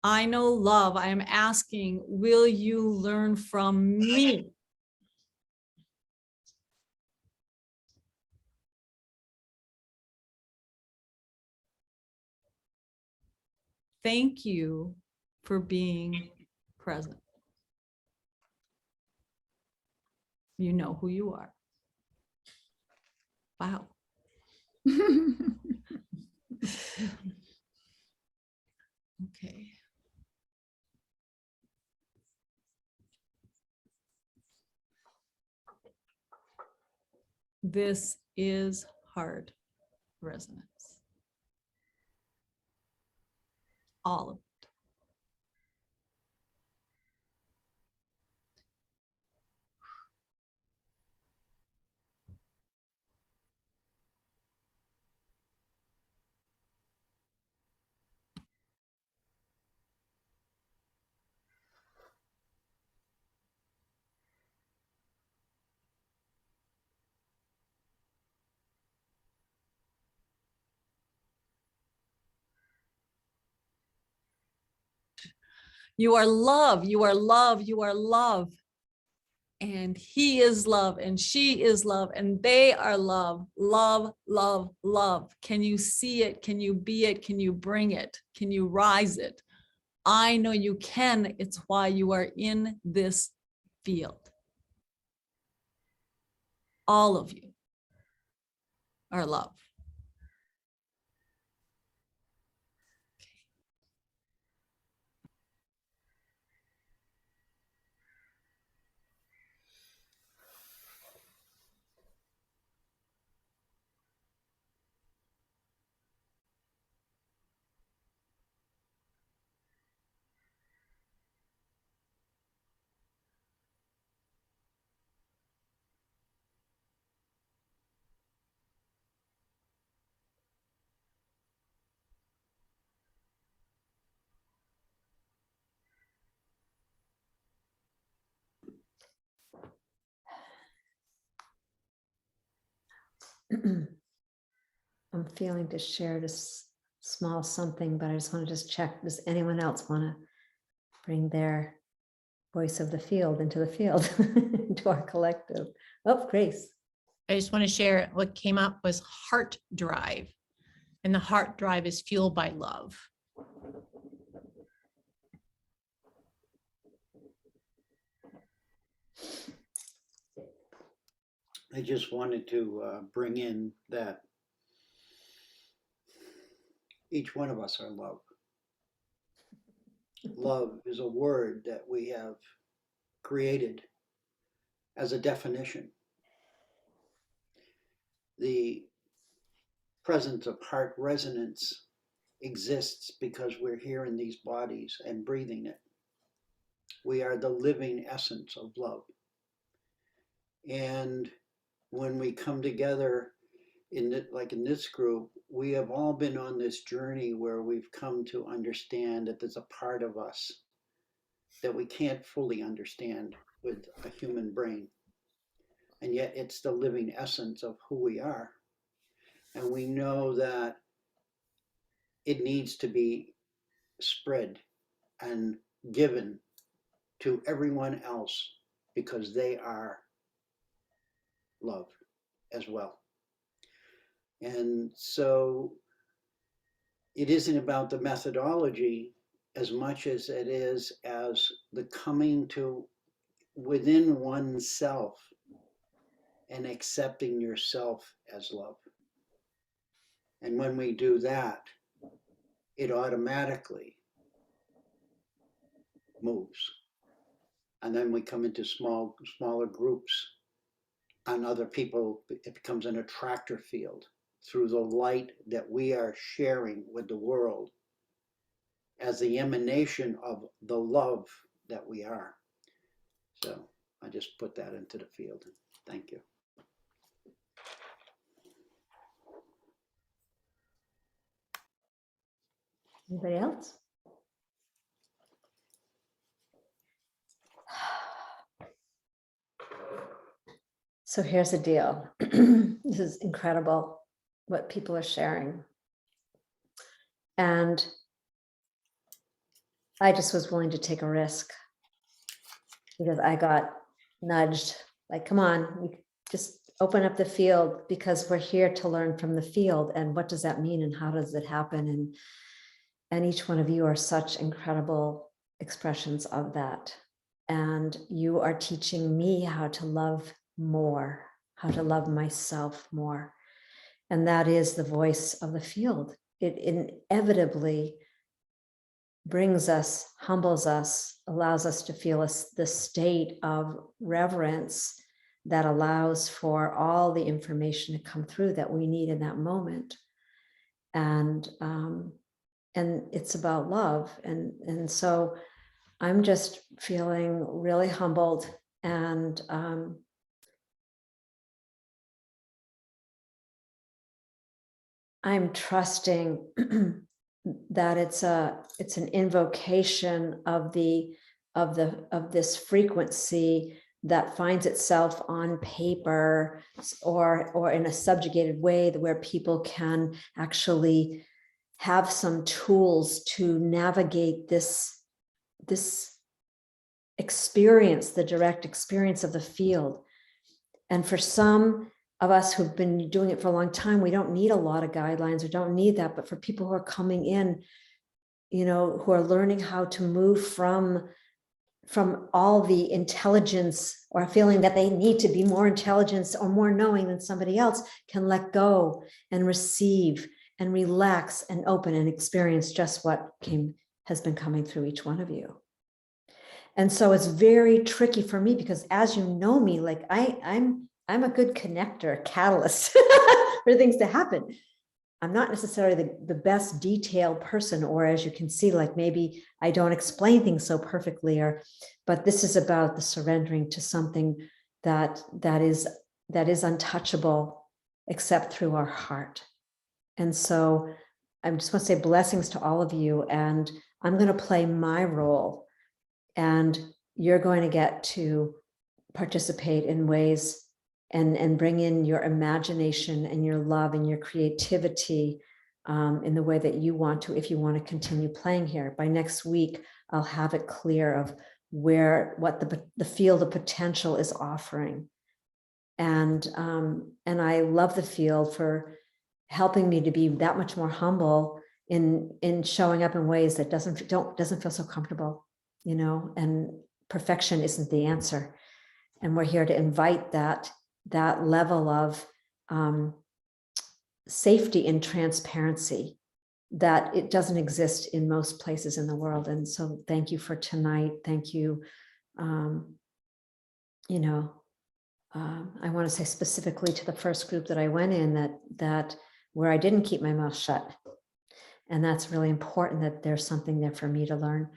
I know love. I am asking, will you learn from me? Thank you for being present. You know who you are. Wow. Okay. This is heart resonance. All of it. You are love, you are love, you are love. And he is love and she is love and they are love, love, love, love. Can you see it? Can you be it? Can you bring it? Can you rise it? I know you can. It's why you are in this field. All of you are love. I'm feeling to share this small something, but I just want to just check, does anyone else want to bring their voice of the field into the field, into our collective? Oh, Grace. I just want to share what came up was heart drive. And the heart drive is fueled by love. I just wanted to bring in that each one of us are love. Love is a word that we have created as a definition. The presence of heart resonance exists because we're here in these bodies and breathing it. We are the living essence of love. And when we come together like in this group, we have all been on this journey where we've come to understand that there's a part of us that we can't fully understand with a human brain. And yet it's the living essence of who we are. And we know that it needs to be spread and given to everyone else because they are love as well. And so it isn't about the methodology as much as it is as the coming to within oneself and accepting yourself as love. And when we do that, it automatically moves. And then we come into smaller groups and other people, it becomes an attractor field through the light that we are sharing with the world as the emanation of the love that we are. So I just put that into the field. Thank you. Anybody else? So here's the deal. This is incredible what people are sharing. And I just was willing to take a risk because I got nudged, like, come on, we just open up the field because we're here to learn from the field. And what does that mean? And how does it happen? And each one of you are such incredible expressions of that. And you are teaching me how to love more, how to love myself more. And that is the voice of the field. It inevitably brings us, humbles us, allows us to feel the state of reverence that allows for all the information to come through that we need in that moment. And it's about love. And so I'm just feeling really humbled and I'm trusting that it's an invocation of this frequency that finds itself on paper or in a subjugated way where people can actually have some tools to navigate this experience, the direct experience of the field. And for some of us who've been doing it for a long time, we don't need a lot of guidelines or don't need that. But for people who are coming in, who are learning how to move from all the intelligence or feeling that they need to be more intelligent or more knowing than somebody else, can let go and receive and relax and open and experience just what has been coming through each one of you. And so it's very tricky for me because as you know me, like I'm a good connector, catalyst for things to happen. I'm not necessarily the best detailed person, or as you can see, like maybe I don't explain things so perfectly, but this is about the surrendering to something that is untouchable except through our heart. And so I just want to say blessings to all of you, and I'm going to play my role, and you're going to get to participate in ways and bring in your imagination and your love and your creativity in the way that you want to, if you want to continue playing here. By next week, I'll have it clear of what the field of potential is offering. And I love the field for helping me to be that much more humble in showing up in ways that doesn't feel so comfortable, and perfection isn't the answer. And we're here to invite that that level of safety and transparency that it doesn't exist in most places in the world. And so thank you for tonight. Thank you. I want to say specifically to the first group that I went in that where I didn't keep my mouth shut. And that's really important, that there's something there for me to learn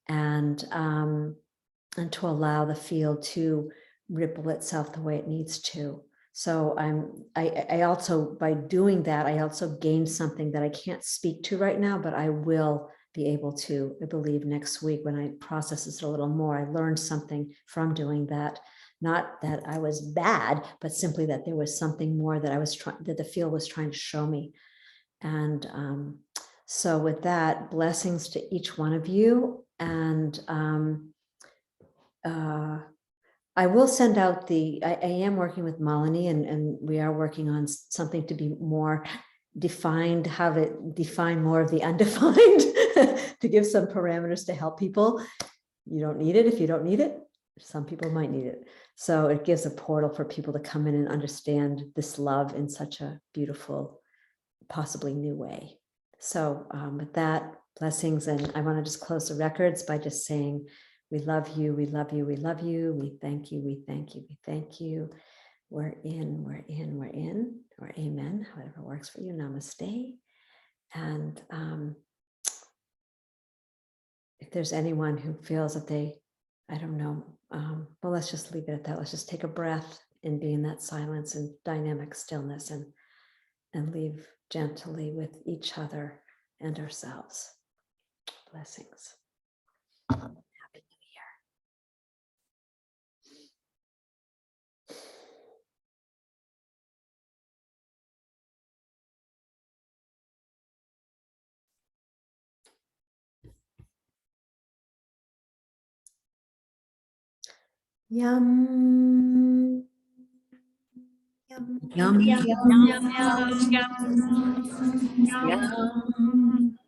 and to allow the field to ripple itself the way it needs to. So I also, by doing that, I also gained something that I can't speak to right now, but I will be able to, I believe, next week when I process this a little more. I learned something from doing that. Not that I was bad, but simply that there was something more that that the field was trying to show me. And so with that, blessings to each one of you. And I will send out I am working with Malini, and we are working on something to be more defined, how to define more of the undefined, to give some parameters to help people. You don't need it if you don't need it. Some people might need it. So it gives a portal for people to come in and understand this love in such a beautiful, possibly new way. So with that, blessings. And I want to just close the records by just saying, we love you, we love you, we love you. We thank you, we thank you, we thank you. We're in, we're in, we're in, or amen, whatever works for you. Namaste. And if there's anyone who feels that they, I don't know, well, let's just leave it at that. Let's just take a breath and be in that silence and dynamic stillness and leave gently with each other and ourselves. Blessings. Happy New Year. Yum. Yum. Yum, Yum, yum, yum, yum, yum, yum.